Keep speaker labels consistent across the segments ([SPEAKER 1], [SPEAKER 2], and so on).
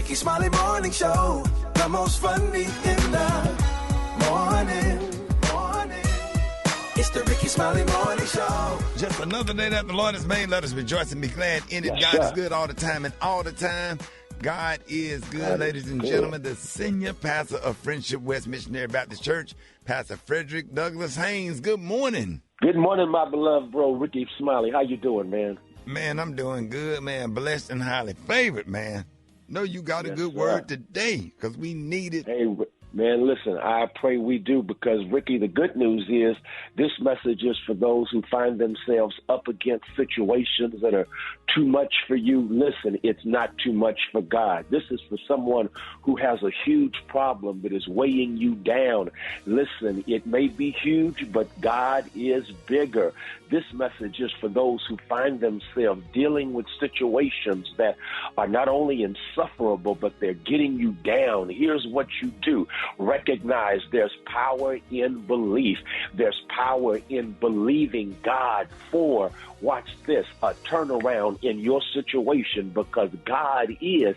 [SPEAKER 1] Rickey Smiley Morning Show, the most funny in the morning. It's the Rickey Smiley Morning Show.
[SPEAKER 2] Just another day that the Lord has made. Let us rejoice and be glad in it. God is good all the time, and all the time, God is good. Ladies and gentlemen, the senior pastor of Friendship West Missionary Baptist Church, Pastor Frederick Douglass Haynes. Good morning.
[SPEAKER 3] Good morning, my beloved bro, Rickey Smiley. How you doing, man?
[SPEAKER 2] Man, I'm doing good, man. Blessed and highly favored, man. Know you got a good word today, because we need it.
[SPEAKER 3] Hey, man, listen, I pray we do, because, Ricky, the good news is this message is for those who find themselves up against situations that are too much for you. Listen, it's not too much for God. This is for someone who has a huge problem that is weighing you down. Listen, it may be huge, but God is bigger. This message is for those who find themselves dealing with situations that are not only insufferable, but they're getting you down. Here's what you do. Recognize there's power in belief. There's power in believing God for, watch this, a turnaround in your situation, because God is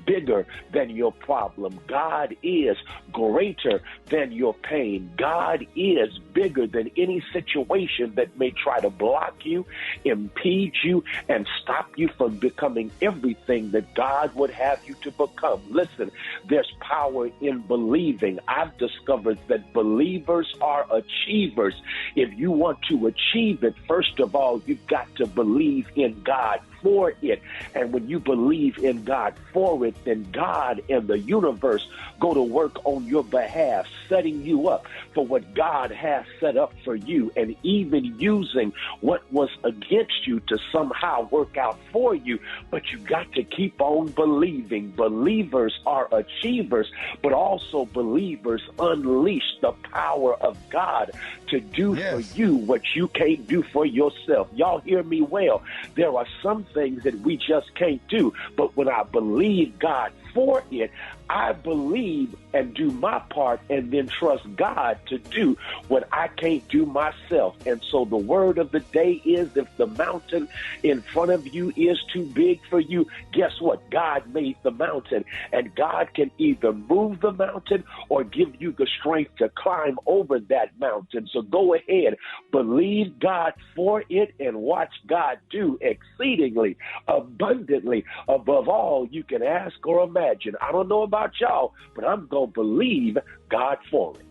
[SPEAKER 3] bigger than your problem. God is greater than your pain. God is bigger than any situation that may try to block you, impede you, and stop you from becoming everything that God would have you to become. Listen, there's power in believing. I've discovered that believers are achievers. If you want to achieve it, first of all, you've got to believe in God for it. And when you believe in God for it, then God and the universe go to work on your behalf, setting you up for what God has set up for you, and even using what was against you to somehow work out for you. But you got to keep on believing. Believers are achievers, but also believers unleash the power of God to do for you what you can't do for yourself. Y'all hear me well. There are some things that we just can't do, but when I believe God for it, I believe and do my part, and then trust God to do what I can't do myself. And so the word of the day is, if the mountain in front of you is too big for you, guess what? God made the mountain, and God can either move the mountain or give you the strength to climb over that mountain. So go ahead, believe God for it, and watch God do exceedingly abundantly above all you can ask or imagine. I don't know about y'all, but I'm going to believe God for it.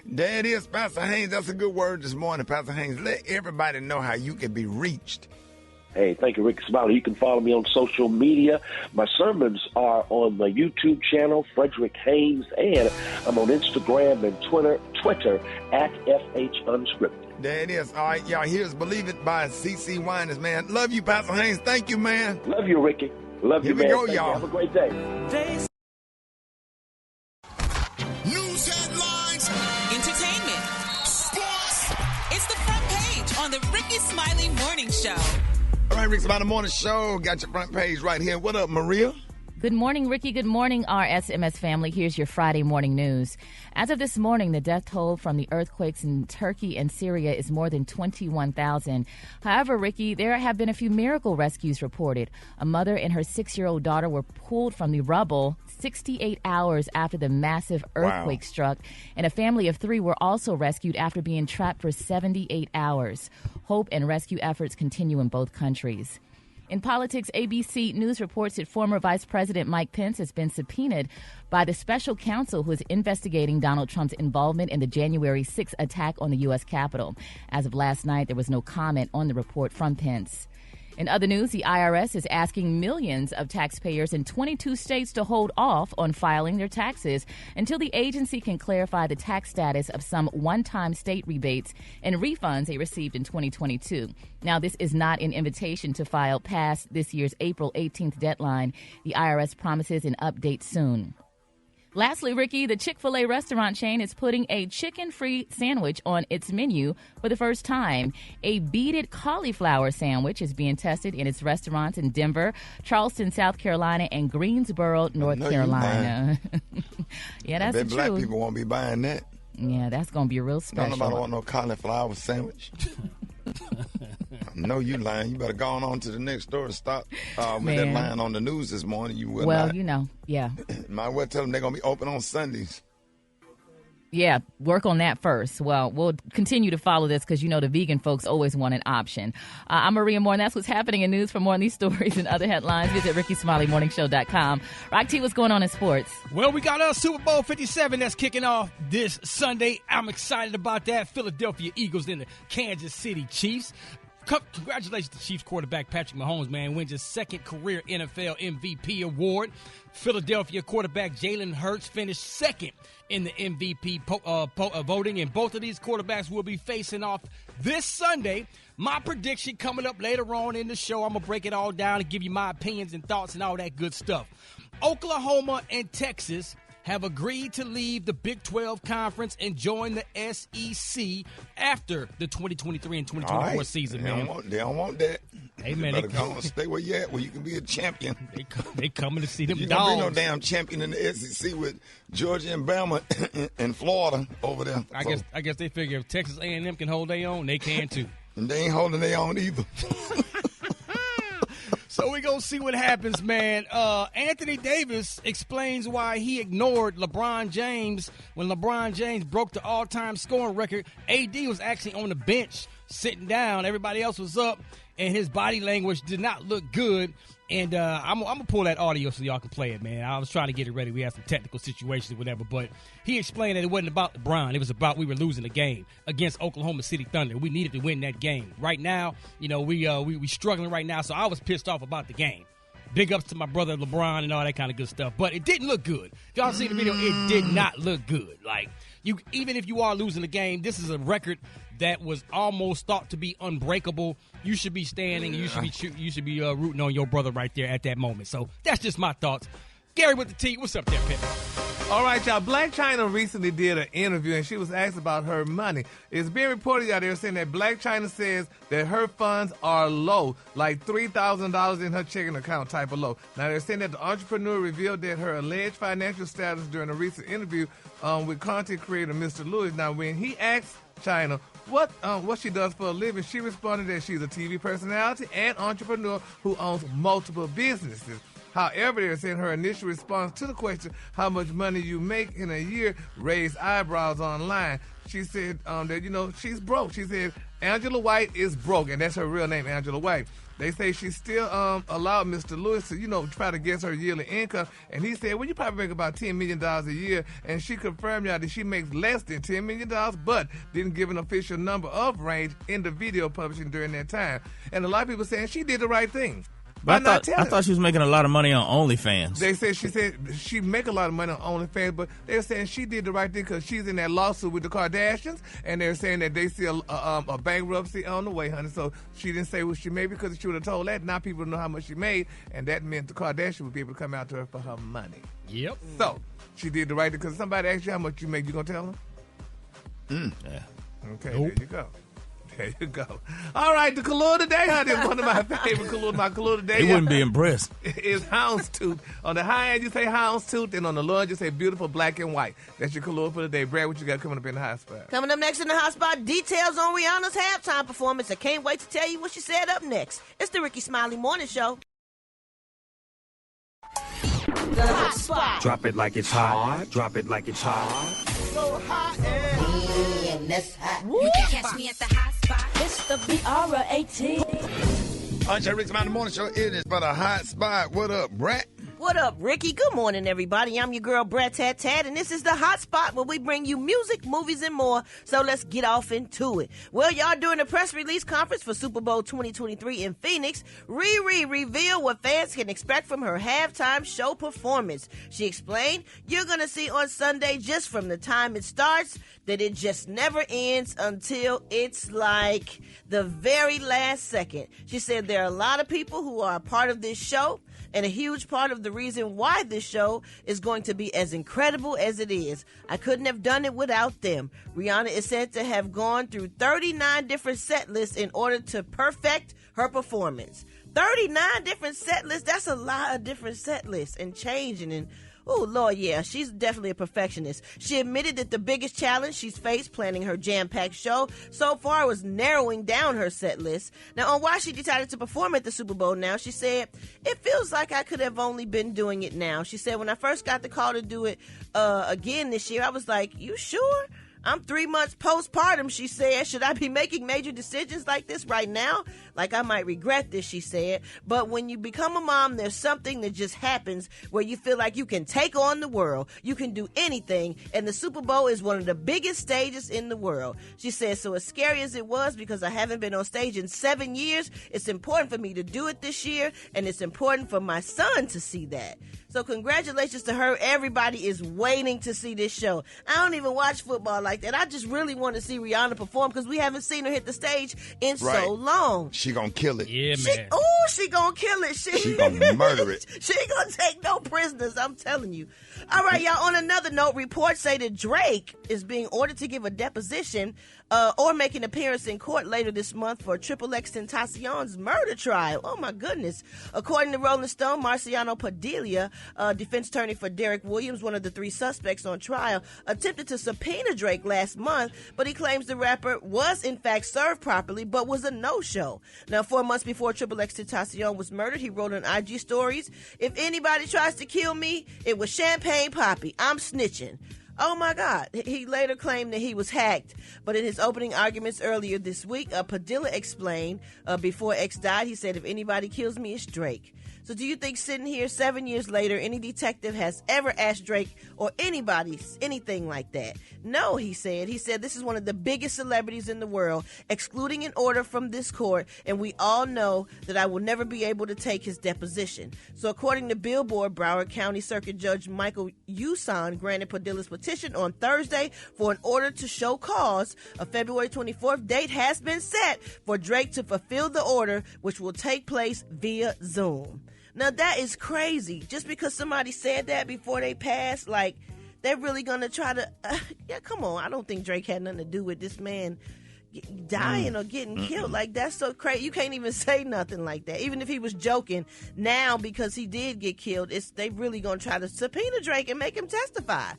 [SPEAKER 2] There it is, Pastor Haynes. That's a good word this morning, Pastor Haynes. Let everybody know how you can be reached.
[SPEAKER 3] Hey, thank you, Rickey Smiley. You can follow me on social media. My sermons are on the YouTube channel, Frederick Haynes, and I'm on Instagram and Twitter at FH Unscripted.
[SPEAKER 2] There it is. All right, y'all, here's Believe It by C.C. Winers, man. Love you, Pastor Haynes. Thank you, man.
[SPEAKER 3] Love you, Ricky. Love you, man.
[SPEAKER 2] Here we go, y'all.
[SPEAKER 3] Have a great day.
[SPEAKER 4] News headlines,
[SPEAKER 5] entertainment, sports. It's the front page on the Rickey Smiley Morning Show.
[SPEAKER 2] All right, Rickey Smiley Morning Show. Got your front page right here. What up, Maria?
[SPEAKER 6] Good morning, Ricky. Good morning, our SMS family. Here's your Friday morning news. As of this morning, the death toll from the earthquakes in Turkey and Syria is more than 21,000. However, Ricky, there have been a few miracle rescues reported. A mother and her 6-year-old daughter were pulled from the rubble 68 hours after the massive earthquake struck, and a family of 3 were also rescued after being trapped for 78 hours. Hope and rescue efforts continue in both countries. In politics, ABC News reports that former Vice President Mike Pence has been subpoenaed by the special counsel who is investigating Donald Trump's involvement in the January 6th attack on the U.S. Capitol. As of last night, there was no comment on the report from Pence. In other news, the IRS is asking millions of taxpayers in 22 states to hold off on filing their taxes until the agency can clarify the tax status of some one-time state rebates and refunds they received in 2022. Now, this is not an invitation to file past this year's April 18th deadline. The IRS promises an update soon. Lastly, Ricky, the Chick-fil-A restaurant chain is putting a chicken-free sandwich on its menu for the first time. A beaded cauliflower sandwich is being tested in its restaurants in Denver, Charleston, South Carolina, and Greensboro, North Carolina. Yeah, that's the truth.
[SPEAKER 2] Black people won't be buying that.
[SPEAKER 6] Yeah, that's going to be real special.
[SPEAKER 2] Nobody want no cauliflower sandwich. No, you lying. You better go on to the next story. Stop with that line on the news this morning. You will not.
[SPEAKER 6] You know, yeah.
[SPEAKER 2] Might well tell them they're going to be open on Sundays.
[SPEAKER 6] Yeah, work on that first. Well, we'll continue to follow this because, you know, the vegan folks always want an option. I'm Maria Moore, and that's what's happening in news. For more on these stories and other headlines, visit RickySmileyMorningShow.com. Rock T, what's going on in sports?
[SPEAKER 7] Well, we got Super Bowl 57 that's kicking off this Sunday. I'm excited about that. Philadelphia Eagles and the Kansas City Chiefs. Congratulations to Chiefs quarterback Patrick Mahomes, man. Wins his second career NFL MVP award. Philadelphia quarterback Jalen Hurts finished second in the MVP voting, and both of these quarterbacks will be facing off this Sunday. My prediction coming up later on in the show. I'm going to break it all down and give you my opinions and thoughts and all that good stuff. Oklahoma and Texas have agreed to leave the Big 12 Conference and join the SEC after the 2023 and 2024 season, man.
[SPEAKER 2] They don't want that.
[SPEAKER 7] Hey, man.
[SPEAKER 2] You better go and stay where you at, where you can be a champion.
[SPEAKER 7] They coming to see them
[SPEAKER 2] you
[SPEAKER 7] dogs.
[SPEAKER 2] You don't be no damn champion in the SEC with Georgia and Bama and Florida over there.
[SPEAKER 7] I guess they figure if Texas A&M can hold their own, they can too.
[SPEAKER 2] And they ain't holding their own either.
[SPEAKER 7] So we're going to see what happens, man. Anthony Davis explains why he ignored LeBron James when LeBron James broke the all-time scoring record. AD was actually on the bench sitting down. Everybody else was up, and his body language did not look good. And I'm going to pull that audio so y'all can play it, man. I was trying to get it ready. We had some technical situations or whatever. But he explained that it wasn't about LeBron. It was about we were losing the game against Oklahoma City Thunder. We needed to win that game. Right now, you know, we struggling right now. So I was pissed off about the game. Big ups to my brother LeBron and all that kind of good stuff. But it didn't look good. If y'all see the video, it did not look good. Like, even if you are losing the game, this is a record that was almost thought to be unbreakable. You should be standing. You should be rooting on your brother right there at that moment. So that's just my thoughts. Gary with the T. What's up there, Pip?
[SPEAKER 8] All right, y'all. Black China recently did an interview, and she was asked about her money. It's being reported out there saying that Black China says that her funds are low, like $3,000 in her checking account type of low. Now, they're saying that the entrepreneur revealed that her alleged financial status during a recent interview with content creator Mr. Lewis. Now, when he asked China what she does for a living, she responded that she's a TV personality and entrepreneur who owns multiple businesses. However, they're saying her initial response to the question, how much money you make in a year, raised eyebrows online. She said that, you know, she's broke. She said Angela White is broke, and that's her real name, Angela White. They say she still allowed Mr. Lewis to, you know, try to guess her yearly income. And he said, well, you probably make about $10 million a year. And she confirmed y'all that she makes less than $10 million, but didn't give an official number of range in the video publishing during that time. And a lot of people saying she did the right thing.
[SPEAKER 9] But I thought she was making a lot of money on OnlyFans.
[SPEAKER 8] They said she make a lot of money on OnlyFans, but they're saying she did the right thing because she's in that lawsuit with the Kardashians, and they're saying that they see a bankruptcy on the way, honey. So she didn't say what she made because she would have told that. Now people know how much she made, and that meant the Kardashians would be able to come out to her for her money.
[SPEAKER 7] Yep.
[SPEAKER 8] So she did the right thing because somebody asked you how much you make. You gonna tell them?
[SPEAKER 9] Yeah.
[SPEAKER 8] Okay. Nope. There you go. There you go. All right, the color today, honey, one of my favorite colors. My color today.
[SPEAKER 9] They wouldn't be impressed.
[SPEAKER 8] Is houndstooth. On the high end, you say houndstooth, and on the low end, you say beautiful black and white. That's your color for the day. Brad, what you got coming up in the hot spot?
[SPEAKER 10] Coming up next in the hot spot, details on Rihanna's halftime performance. I can't wait to tell you what she said up next. It's the Rickey Smiley Morning Show. The hot spot.
[SPEAKER 11] Drop it like it's hot. Drop it like it's hot.
[SPEAKER 10] So hot and that's hot.
[SPEAKER 5] You can catch me at the hot spot.
[SPEAKER 10] It's the BR18.
[SPEAKER 2] Rickey Smiley Morning Show. It is for the hot spot. What up, Brett?
[SPEAKER 10] What up, Ricky? Good morning, everybody. I'm your girl, Brett Tat Tat, and this is the hot spot where we bring you music, movies, and more. So let's get off into it. Well, y'all, during the press release conference for Super Bowl 2023 in Phoenix, Riri revealed what fans can expect from her halftime show performance. She explained, you're going to see on Sunday, just from the time it starts, that it just never ends until it's like the very last second. She said there are a lot of people who are a part of this show, and a huge part of the reason why this show is going to be as incredible as it is. I couldn't have done it without them. Rihanna is said to have gone through 39 different set lists in order to perfect her performance. 39 different set lists, that's a lot of different set lists and changing and Oh, Lord, yeah, she's definitely a perfectionist. She admitted that the biggest challenge she's faced planning her jam-packed show so far was narrowing down her set list. Now, on why she decided to perform at the Super Bowl now, she said, "It feels like I could have only been doing it now." She said, "When I first got the call to do it again this year, I was like, you sure? I'm 3 months postpartum," she said. "Should I be making major decisions like this right now? Like I might regret this," she said. "But when you become a mom, there's something that just happens where you feel like you can take on the world. You can do anything, and the Super Bowl is one of the biggest stages in the world." She said, "So as scary as it was, because I haven't been on stage in 7 years, it's important for me to do it this year, and it's important for my son to see that." So congratulations to her. Everybody is waiting to see this show. I don't even watch football like that. I just really want to see Rihanna perform because we haven't seen her hit the stage in so long.
[SPEAKER 2] She gonna kill it.
[SPEAKER 7] Yeah, man.
[SPEAKER 10] She gonna kill it.
[SPEAKER 2] She gonna murder it.
[SPEAKER 10] She ain't gonna take no prisoners, I'm telling you. All right, y'all, on another note, reports say that Drake is being ordered to give a deposition or make an appearance in court later this month for XXXTentacion's murder trial. Oh, my goodness. According to Rolling Stone, Marciano Padilla, defense attorney for Derek Williams, one of the 3 suspects on trial, attempted to subpoena Drake last month, but he claims the rapper was, in fact, served properly, but was a no-show. Now, 4 months before XXXTentacion was murdered, he wrote on IG stories, "If anybody tries to kill me, it was Champagne Poppy. I'm snitching." Oh, my God. He later claimed that he was hacked. But in his opening arguments earlier this week, Padilla explained before X died, he said, "If anybody kills me, it's Drake." So do you think sitting here 7 years later, any detective has ever asked Drake or anybody anything like that? No, he said. He said, "This is one of the biggest celebrities in the world, excluding an order from this court, and we all know that I will never be able to take his deposition." So according to Billboard, Broward County Circuit Judge Michael Usan granted Padilla's petition on Thursday for an order to show cause. A February 24th date has been set for Drake to fulfill the order, which will take place via Zoom. Now, that is crazy. Just because somebody said that before they passed, like, they're really going to try to... yeah, come on. I don't think Drake had nothing to do with this man dying or getting killed. Like, that's so crazy. You can't even say nothing like that. Even if he was joking, now, because he did get killed, they really going to try to subpoena Drake and make him testify.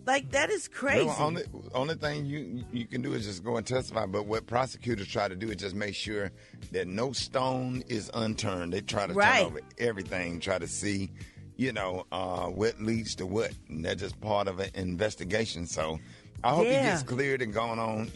[SPEAKER 10] Like, that is crazy.
[SPEAKER 2] Well, only thing you can do is just go and testify. But what prosecutors try to do is just make sure that no stone is unturned. They try to turn over everything, try to see, what leads to what. And that's just part of an investigation. So I hope he gets cleared and going on,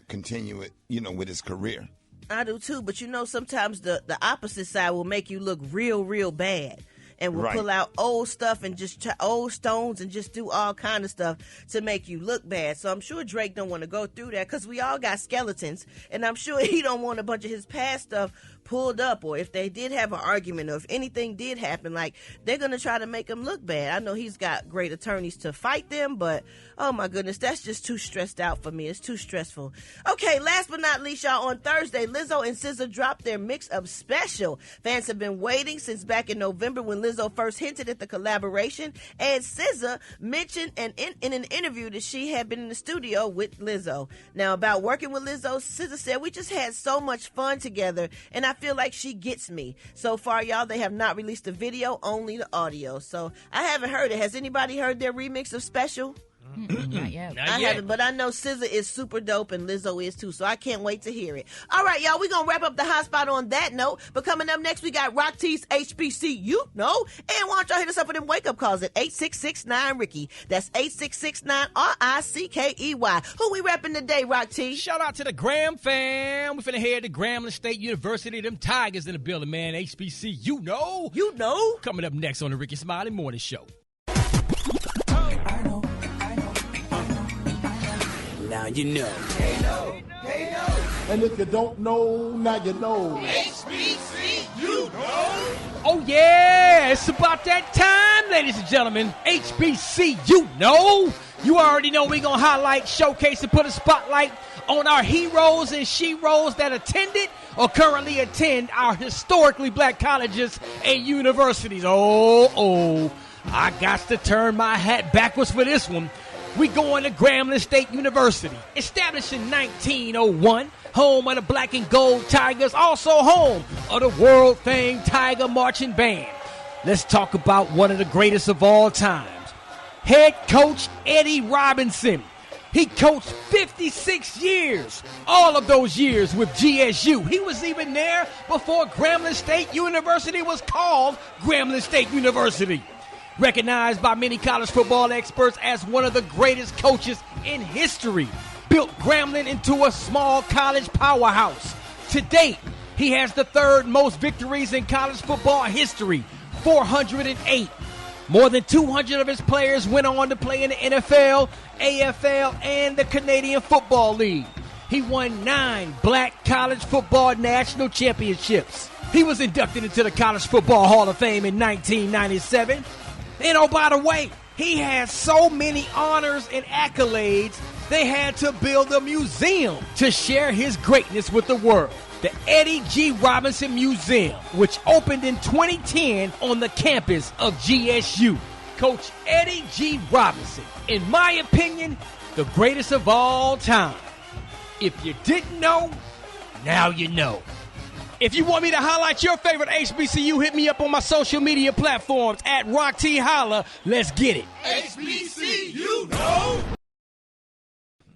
[SPEAKER 2] continue it, with his career.
[SPEAKER 10] I do too. But sometimes the opposite side will make you look real, real bad. And will pull out old stuff and just old stones and just do all kind of stuff to make you look bad. So I'm sure Drake don't want to go through that because we all got skeletons. And I'm sure he don't want a bunch of his past stuff pulled up, or if they did have an argument, or if anything did happen, like, they're going to try to make him look bad. I know he's got great attorneys to fight them, but oh my goodness, that's just too stressed out for me. It's too stressful. Okay, last but not least, y'all, on Thursday, Lizzo and SZA dropped their mix-up special. Fans have been waiting since back in November when Lizzo first hinted at the collaboration, and SZA mentioned in an interview that she had been in the studio with Lizzo. Now, about working with Lizzo, SZA said, "We just had so much fun together, and I feel like she gets me." So far, y'all, they have not released the video, only the audio. So I haven't heard it. Has anybody heard their remix of Special?
[SPEAKER 6] Not yet.
[SPEAKER 10] I haven't, but I know SZA is super dope and Lizzo is too, so I can't wait to hear it. All right, y'all, we're going to wrap up the hot spot on that note, but coming up next, we got Rock T's HBC, and why don't y'all hit us up with them wake-up calls at 866-9-RICKY. That's 866-9-RICKEY. Who we repping today, Rock T?
[SPEAKER 7] Shout out to the Graham fam. We finna head to Grambling State University. Them Tigers in the building, man. HBC, You know. Coming up next on the Rickey Smiley Morning Show.
[SPEAKER 11] Now you know.
[SPEAKER 12] And if you don't know, now you know.
[SPEAKER 4] HBC, you know.
[SPEAKER 7] Oh, yeah. It's about that time, ladies and gentlemen. HBC, you know. You already know we're going to highlight, showcase, and put a spotlight on our heroes and sheroes that attended or currently attend our historically black colleges and universities. Oh, I got to turn my hat backwards for this one. We going to Grambling State University, established in 1901, home of the Black and Gold Tigers, also home of the world-famed Tiger Marching Band. let's talk about one of the greatest of all times. Head coach Eddie Robinson. He coached 56 years, all of those years with GSU. He was even there before Grambling State University was called Grambling State University. Recognized by many college football experts as one of the greatest coaches in history. Built Grambling into a small college powerhouse. To date, he has the third most victories in college football history, 408. More than 200 of his players went on to play in the NFL, AFL, and the Canadian Football League. He won 9 black college football national championships. He was inducted into the College Football Hall of Fame in 1997. And oh, by the way, he has so many honors and accolades, they had to build a museum to share his greatness with the world. The Eddie G. Robinson Museum, which opened in 2010 on the campus of GSU. Coach Eddie G. Robinson, in my opinion, the greatest of all time. If you didn't know, now you know. If you want me to highlight your favorite HBCU, hit me up on my social media platforms at Rock T Holla. Let's get it.
[SPEAKER 4] HBCU, know.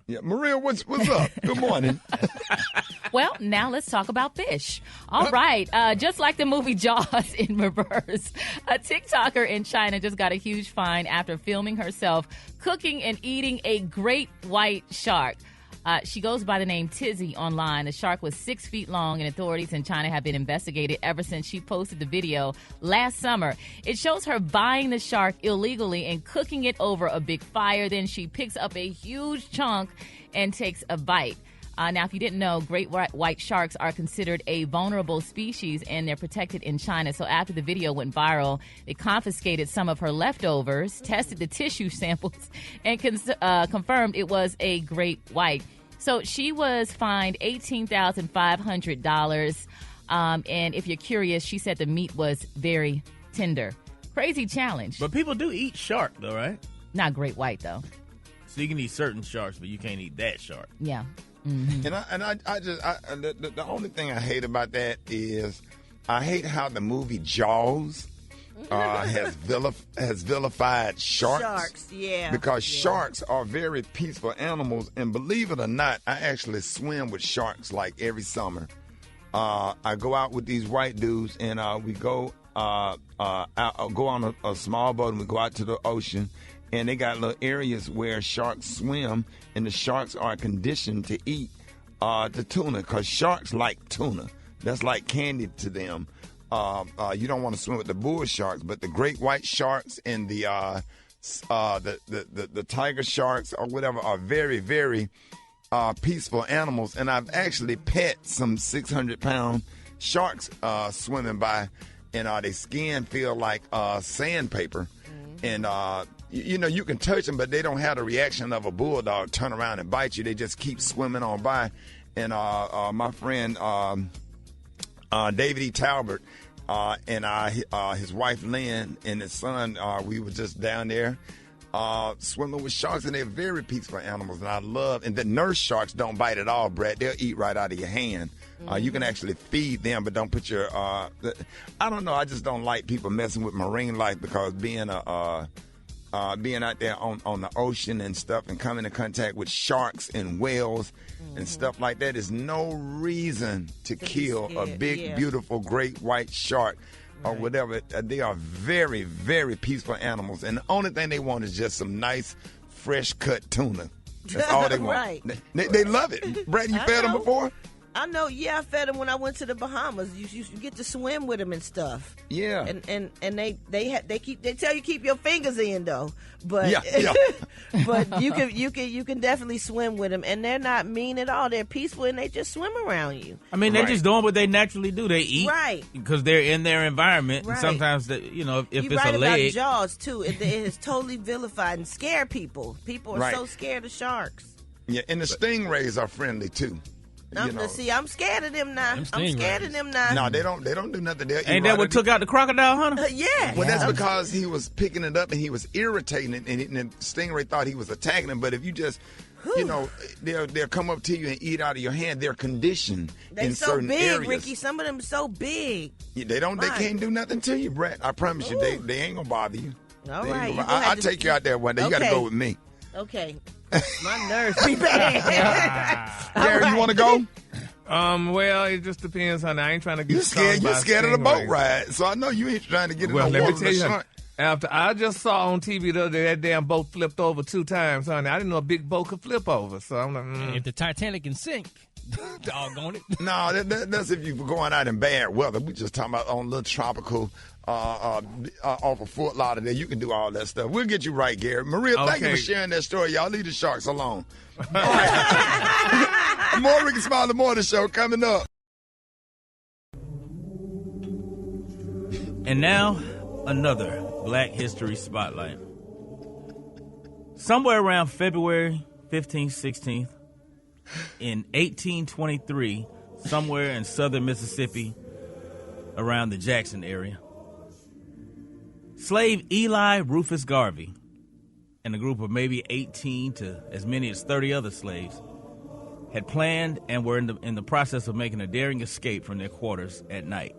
[SPEAKER 2] Yeah, Maria, what's up? Good morning.
[SPEAKER 6] Well, now let's talk about fish. All right. Just like the movie Jaws in reverse, a TikToker in China just got a huge fine after filming herself cooking and eating a great white shark. She goes by the name Tizzy online. The shark was 6 feet long, and authorities in China have been investigated ever since she posted the video last summer. It shows her buying the shark illegally and cooking it over a big fire. Then she picks up a huge chunk and takes a bite. Now, if you didn't know, great white sharks are considered a vulnerable species, and they're protected in China. So after the video went viral, they confiscated some of her leftovers, tested the tissue samples, and confirmed it was a great white. So she was fined $18,500. And if you're curious, she said the meat was very tender. Crazy challenge.
[SPEAKER 9] But people do eat shark, though, right?
[SPEAKER 6] Not great white, though.
[SPEAKER 9] So you can eat certain sharks, but you can't eat that shark.
[SPEAKER 6] Yeah.
[SPEAKER 2] Mm-hmm. The only thing I hate about that is I hate how the movie Jaws has vilified sharks.
[SPEAKER 10] Sharks, yeah.
[SPEAKER 2] Because sharks are very peaceful animals, and believe it or not, I actually swim with sharks like every summer. I go out with these white dudes, and we go on a small boat, and we go out to the ocean. And they got little areas where sharks swim, and the sharks are conditioned to eat the tuna, because sharks like tuna. That's like candy to them. You don't want to swim with the bull sharks, but the great white sharks and the tiger sharks or whatever are very, very peaceful animals. And I've actually pet some 600-pound sharks swimming by, and their skin feel like sandpaper. And you can touch them, but they don't have the reaction of a bulldog turn around and bite you. They just keep swimming on by. And my friend David E. Talbert and his wife Lynn and his son, we were just down there swimming with sharks, and they're very peaceful animals. And and the nurse sharks don't bite at all, Brett. They'll eat right out of your hand. You can actually feed them, but don't put your I don't know. I just don't like people messing with marine life, because being out there on the ocean and stuff and coming in contact with sharks and whales and stuff like that is no reason to kill a big, beautiful, great white shark or whatever. They are very, very peaceful animals, and the only thing they want is just some nice, fresh-cut tuna. That's all they want.
[SPEAKER 10] Right.
[SPEAKER 2] They love it. Brad, you fed them before?
[SPEAKER 10] I know, I fed them when I went to the Bahamas. You get to swim with them and stuff.
[SPEAKER 2] Yeah.
[SPEAKER 10] And they tell you keep your fingers in though. But but you can definitely swim with them, and they're not mean at all. They're peaceful, and they just swim around you.
[SPEAKER 9] I mean, they're just doing what they naturally do. They eat because they're in their environment. And sometimes if
[SPEAKER 10] You're
[SPEAKER 9] it's
[SPEAKER 10] right
[SPEAKER 9] a leg,
[SPEAKER 10] about Jaws too. It is totally vilified and scare people. People are so scared of sharks.
[SPEAKER 2] Yeah, and the stingrays are friendly too.
[SPEAKER 10] See, I'm scared of them now. I'm scared of them now.
[SPEAKER 2] No, they don't do nothing.
[SPEAKER 9] Ain't that what took out the crocodile hunter?
[SPEAKER 10] Yeah.
[SPEAKER 2] Well, that's because he was picking it up and he was irritating it, and the stingray thought he was attacking him. But if you just you know, they'll come up to you and eat out of your hand. They're conditioned in
[SPEAKER 10] so
[SPEAKER 2] certain
[SPEAKER 10] big,
[SPEAKER 2] areas.
[SPEAKER 10] Ricky. Some of them so big.
[SPEAKER 2] Yeah, they can't do nothing to you, Brett. I promise you, they ain't gonna bother you.
[SPEAKER 10] All right.
[SPEAKER 2] I'll take you out there one day. You got to go with me.
[SPEAKER 10] Okay. My nerves be bad.
[SPEAKER 2] Gary, you want to go?
[SPEAKER 8] Well, it just depends, honey. I ain't trying to get
[SPEAKER 2] You're scared of the boat ride, so I know you ain't trying to get in the water.
[SPEAKER 8] Let me tell you, honey, after I just saw on TV the other day that damn boat flipped over 2 times, honey. I didn't know a big boat could flip over, so I'm like,
[SPEAKER 7] If the Titanic can sink, doggone it.
[SPEAKER 2] No, that's if you're going out in bad weather. We just talking about on a little tropical off of Fort Lauderdale. You can do all that stuff. We'll get you right, Gary. Maria, thank you for sharing that story. Y'all leave the sharks alone. All right. More Rickey Smiley Morning Show coming up.
[SPEAKER 9] And now, another Black History Spotlight. Somewhere around February 15th, 16th, in 1823, somewhere in southern Mississippi, around the Jackson area, slave Eli Rufus Garvey and a group of maybe 18 to as many as 30 other slaves had planned and were in the process of making a daring escape from their quarters at night.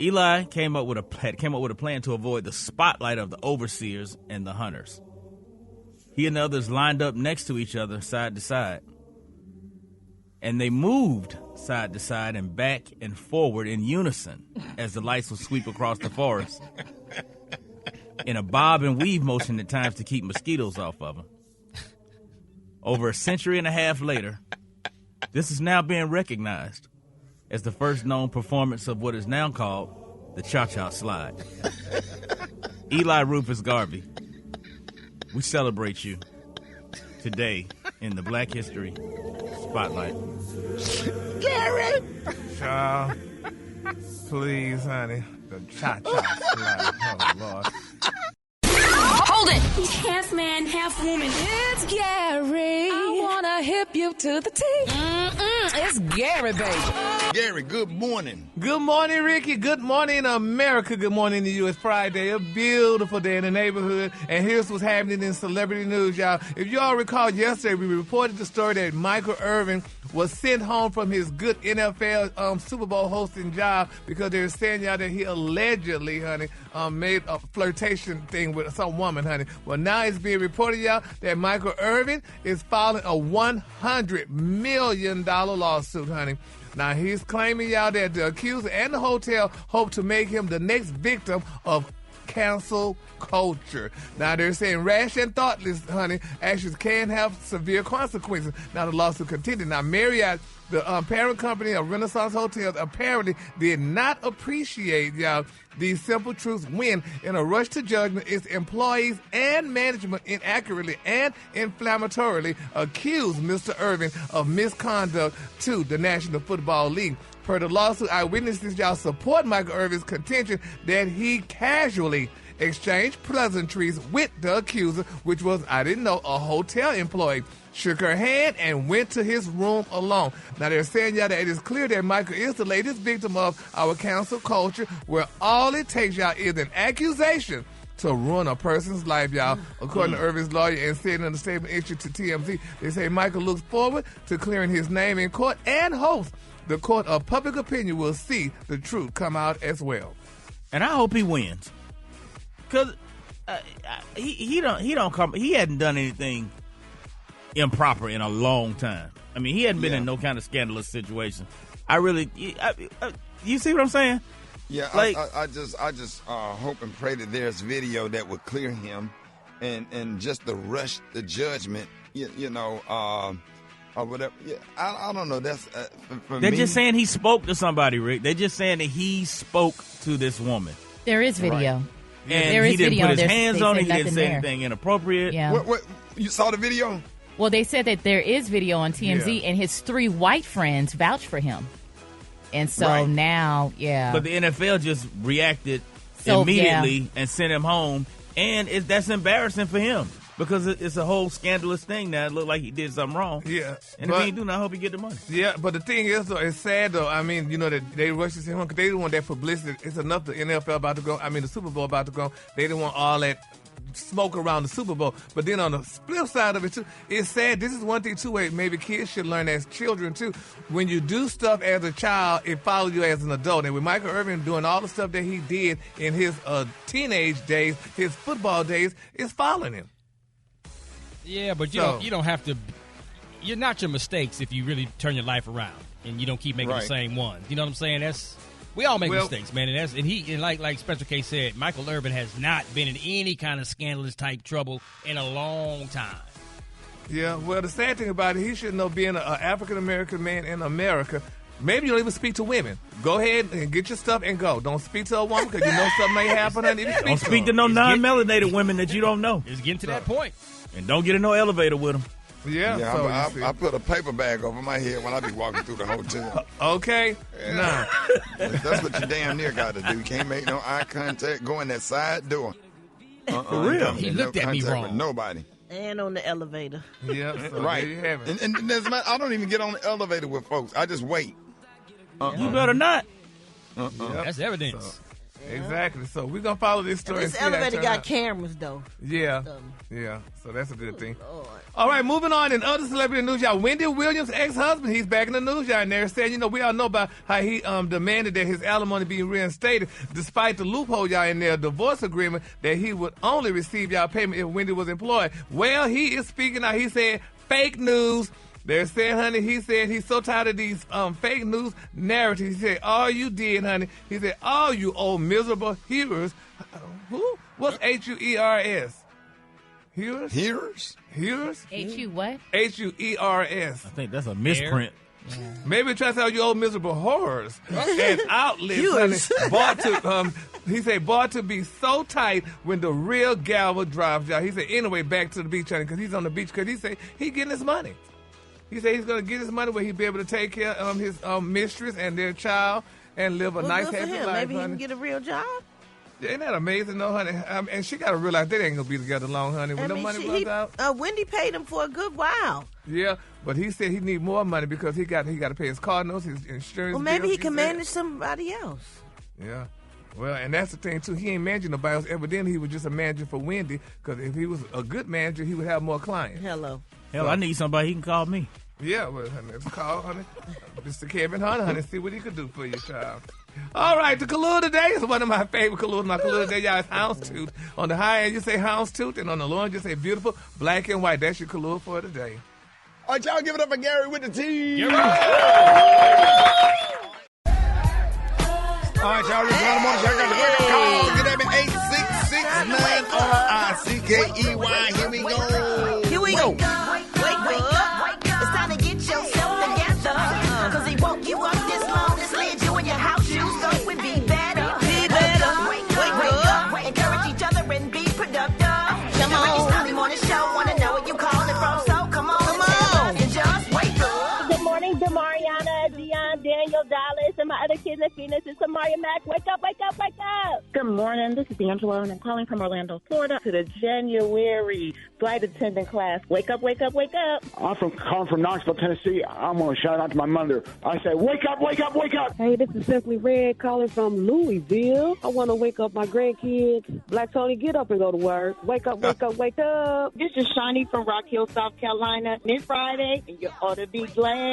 [SPEAKER 9] Eli came up with a plan to avoid the spotlight of the overseers and the hunters. He and others lined up next to each other, side to side. And they moved side to side and back and forward in unison as the lights would sweep across the forest in a bob and weave motion at times to keep mosquitoes off of them. Over a century and a half later, this is now being recognized as the first known performance of what is now called the Cha-Cha Slide. Eli Rufus Garvey, we celebrate you today in the Black History Spotlight.
[SPEAKER 10] Gary!
[SPEAKER 8] Child, please, honey. The Cha-Cha Slide. Oh, Lord.
[SPEAKER 13] Hold it! He's half man, half woman. It's Gary. I wanna hip you to the T. It's Gary, baby.
[SPEAKER 2] Gary, good morning.
[SPEAKER 8] Good morning, Ricky. Good morning, America. Good morning to you. It's Friday, a beautiful day in the neighborhood. And here's what's happening in celebrity news, y'all. If you all recall, yesterday we reported the story that Michael Irvin was sent home from his good NFL Super Bowl hosting job because they were saying, y'all, that he allegedly, honey, made a flirtation thing with some woman, honey. Well, now it's being reported, y'all, that Michael Irvin is filing a $100 million lawsuit, honey. Now, he's claiming, y'all, that the accuser and the hotel hope to make him the next victim of cancel culture. Now, they're saying rash and thoughtless, honey, actions can have severe consequences. Now, the lawsuit continued. Now, Marriott, the parent company of Renaissance Hotels, apparently did not appreciate, y'all, these simple truths when, in a rush to judgment, its employees and management inaccurately and inflammatorily accused Mr. Irvin of misconduct to the National Football League. Per the lawsuit, eyewitnesses, y'all, support Michael Irvin's contention that he casually exchanged pleasantries with the accuser, which was, I didn't know, a hotel employee, shook her hand, and went to his room alone. Now, they're saying, y'all, that it is clear that Michael is the latest victim of our cancel culture, where all it takes, y'all, is an accusation to ruin a person's life, y'all. According to Irvin's lawyer and said in a statement issued to TMZ, they say Michael looks forward to clearing his name in court and hopes the court of public opinion will see the truth come out as well.
[SPEAKER 9] And I hope he wins. Because he hadn't done anything improper in a long time. I mean, he hadn't been in no kind of scandalous situation. You see what I'm saying?
[SPEAKER 2] Yeah,
[SPEAKER 9] like,
[SPEAKER 2] I just hope and pray that there's video that would clear him, and just the rush, the judgment, or whatever. Yeah, I don't know. That's for
[SPEAKER 9] they're
[SPEAKER 2] me.
[SPEAKER 9] just saying he spoke to somebody, Rick. They're just saying that he spoke to this woman.
[SPEAKER 6] There is video.
[SPEAKER 2] Right.
[SPEAKER 9] And he didn't put his hands on it. He didn't say anything inappropriate.
[SPEAKER 6] Yeah.
[SPEAKER 2] What, you saw the video?
[SPEAKER 6] Well, they said that there is video on TMZ, and his 3 white friends vouched for him. And so now,
[SPEAKER 9] But the NFL just reacted immediately and sent him home. And that's embarrassing for him because it's a whole scandalous thing now. It looked like he did something wrong.
[SPEAKER 8] Yeah.
[SPEAKER 9] And if he ain't do nothing, I hope he get the money.
[SPEAKER 8] Yeah, but the thing is, though, it's sad, though. I mean, that they rushed to him because they didn't want that publicity. It's enough the NFL about to go. I mean, the Super Bowl about to go. They didn't want all that smoke around the Super Bowl. But then on the flip side of it, too, it's sad. This is one thing, too, where maybe kids should learn as children, too. When you do stuff as a child, it follows you as an adult. And with Michael Irvin doing all the stuff that he did in his teenage days, his football days, it's following him.
[SPEAKER 7] Yeah, but you don't have to. You're not your mistakes if you really turn your life around and you don't keep making the same ones. You know what I'm saying? We all make mistakes, man. And like Special K said, Michael Irvin has not been in any kind of scandalous type trouble in a long time.
[SPEAKER 8] Yeah, well, the sad thing about it, he should know being an African American man in America. Maybe you don't even speak to women. Go ahead and get your stuff and go. Don't speak to a woman because you know something may happen.
[SPEAKER 9] Don't speak to no non-melanated women that you don't know.
[SPEAKER 7] It's getting to that point.
[SPEAKER 9] And don't get in no elevator with them.
[SPEAKER 8] Yeah,
[SPEAKER 2] I put a paper bag over my head when I be walking through the hotel.
[SPEAKER 8] Okay,
[SPEAKER 2] no. That's what you damn near got to do. You can't make no eye contact. Go in that side door.
[SPEAKER 9] For real.
[SPEAKER 7] He looked at me wrong.
[SPEAKER 2] With nobody.
[SPEAKER 10] And on the elevator.
[SPEAKER 8] Yeah, so
[SPEAKER 2] right.
[SPEAKER 8] There you have it.
[SPEAKER 2] And I don't even get on the elevator with folks. I just wait.
[SPEAKER 9] You better not.
[SPEAKER 8] Yep.
[SPEAKER 7] That's evidence.
[SPEAKER 8] Exactly. So we're going to follow this story.
[SPEAKER 10] This elevator got cameras, though.
[SPEAKER 8] Yeah. So that's a good thing. Lord. All right, moving on in other celebrity news, y'all. Wendy Williams' ex-husband, he's back in the news, y'all, and they're saying, we all know about how he demanded that his alimony be reinstated, despite the loophole, y'all, in their divorce agreement that he would only receive y'all payment if Wendy was employed. Well, he is speaking out. He said, fake news. They're saying, honey, he said he's so tired of these fake news narratives. He said, all you did, honey, he said, all you old miserable hearers. Who? What's H-U-E-R-S? Hearers?
[SPEAKER 2] Hearers?
[SPEAKER 8] Hearers?
[SPEAKER 6] H-U what?
[SPEAKER 8] H-U-E-R-S.
[SPEAKER 9] I think that's a misprint.
[SPEAKER 8] Maybe try to tell you old miserable horrors and outlets, honey, bought to be so tight when the real gal would drive y'all. He said, anyway, back to the beach, honey, because he's on the beach, because he said he getting his money. He said he's going to get his money where he'll be able to take care of his mistress and their child and live a nice, happy life,
[SPEAKER 10] Maybe he
[SPEAKER 8] honey.
[SPEAKER 10] can get a real job.
[SPEAKER 8] Ain't that amazing, though, honey? And she got to realize they ain't going to be together long, honey. When the money runs out.
[SPEAKER 10] Wendy paid him for a good while.
[SPEAKER 8] Yeah, but he said he need more money because he got to pay his car notes, his insurance.
[SPEAKER 10] Well, maybe
[SPEAKER 8] bills,
[SPEAKER 10] he can manage somebody else.
[SPEAKER 8] Yeah. Well, and that's the thing, too. He ain't managing nobody else. Evidently, he was just a manager for Wendy, because if he was a good manager, he would have more clients.
[SPEAKER 10] Hell,
[SPEAKER 9] I need somebody he can call me.
[SPEAKER 8] Yeah, well, honey, let's call, honey, Mr. Kevin Hunter, honey, see what he could do for you, child. All right, the color today is one of my favorite colors. My color today, y'all, is houndstooth. On the high end, you say houndstooth, and on the low end, you say beautiful, black and white. That's your color for today.
[SPEAKER 2] All right, y'all, give it up for Gary with the T.
[SPEAKER 7] All
[SPEAKER 2] right, y'all, this is the morning show. I got the wake up call. Get at me, 866-9-R-I-C-K-E-Y. Here we go.
[SPEAKER 10] Here we go. Wake up. It's time to get yourself together. Because he woke you up this long, this led you in your house shoes. So we be better. Be better. Wake up. Encourage each other and be productive. Come on. Rickey Smiley Morning Show. Want to know where you calling from. So come on. And just wake up.
[SPEAKER 14] Good morning to Mariana, Dion, Daniel, Dallas, and my other kids in Phoenix. It's Tamaria Mack. Wake up, wake up, wake up. Good morning. This is Angela, and I'm calling from Orlando, Florida, to the January flight attendant class. Wake up, wake up, wake up.
[SPEAKER 15] I'm calling from Knoxville, Tennessee. I'm going to shout out to my mother. I say, wake up, wake up, wake up.
[SPEAKER 16] Hey, this is Simply Red calling from Louisville. I want to wake up my grandkids. Black Tony, get up and go to work. Wake up, wake up, wake up.
[SPEAKER 14] This is Shani from Rock Hill, South Carolina. It's Friday, and you ought to be glad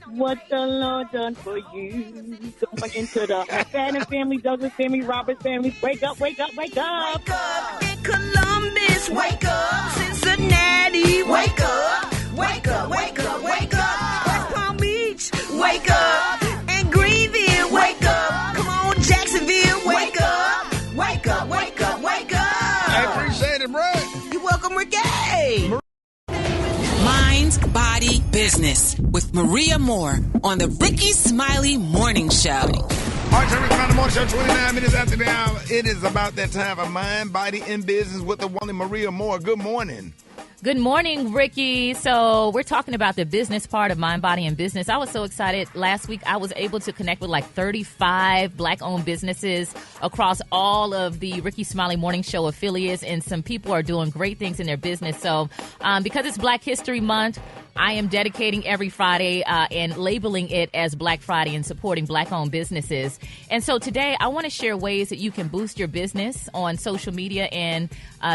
[SPEAKER 14] what the Lord done for you. Going into the Fadden family, Douglas family, Roberts family. Wake up, wake up, wake up.
[SPEAKER 10] Wake up in Columbus. Wake up Cincinnati. Wake up. Wake up, wake up, wake up. West Palm Beach. Wake up. And Greenville. Wake up. Come on, Jacksonville. Wake up. Wake up, wake up, wake up.
[SPEAKER 2] I appreciate it, bro.
[SPEAKER 10] You're welcome, Rickey.
[SPEAKER 5] Mind, Body, Business with Maria Moore on the Rickey Smiley Morning Show.
[SPEAKER 2] All right, Rickey Smiley Morning Show, 29 minutes after the hour. It is about that time for Mind, Body, and Business with the one and Maria Moore. Good morning.
[SPEAKER 6] Good morning, Ricky. So we're talking about the business part of Mind, Body, and Business. I was so excited. Last week, I was able to connect with like 35 Black-owned businesses across all of the Rickey Smiley Morning Show affiliates, and some people are doing great things in their business. So because it's Black History Month, I am dedicating every Friday and labeling it as Black Friday and supporting Black-owned businesses. And so today, I want to share ways that you can boost your business on social media and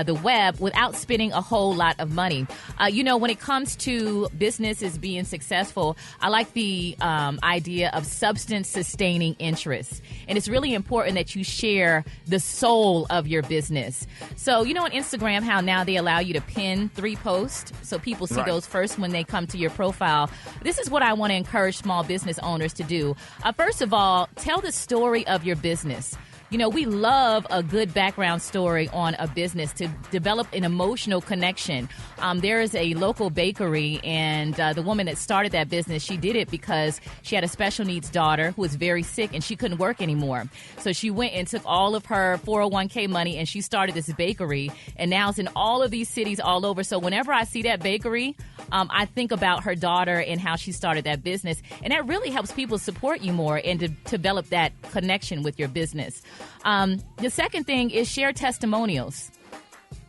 [SPEAKER 6] the web without spending a whole lot of money. When it comes to businesses being successful, I like the idea of substance-sustaining interests. And it's really important that you share the soul of your business. So, on Instagram, how now they allow you to pin 3 posts so people see those first when they come to your profile. This is what I want to encourage small business owners to do. First of all, tell the story of your business. We love a good background story on a business to develop an emotional connection. There is a local bakery, and the woman that started that business, she did it because she had a special needs daughter who was very sick and she couldn't work anymore. So she went and took all of her 401k money and she started this bakery, and now it's in all of these cities all over. So whenever I see that bakery, I think about her daughter and how she started that business. And that really helps people support you more and to develop that connection with your business. The second thing is share testimonials.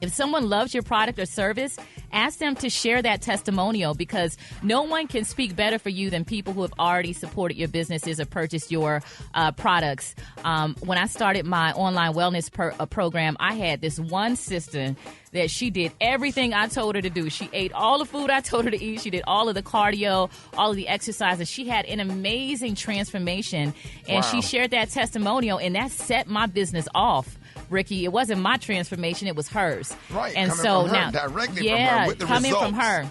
[SPEAKER 6] If someone loves your product or service, ask them to share that testimonial, because no one can speak better for you than people who have already supported your businesses or purchased your products. When I started my online wellness program, I had this one sister that she did everything I told her to do. She ate all the food I told her to eat. She did all of the cardio, all of the exercises. She had an amazing transformation, and she shared that testimonial, and that set my business off. Ricky, it wasn't my transformation, it was hers.
[SPEAKER 2] Right,
[SPEAKER 7] and
[SPEAKER 2] coming
[SPEAKER 7] so
[SPEAKER 2] from her,
[SPEAKER 7] now,
[SPEAKER 2] directly from her with the
[SPEAKER 6] coming
[SPEAKER 2] results.
[SPEAKER 6] from her.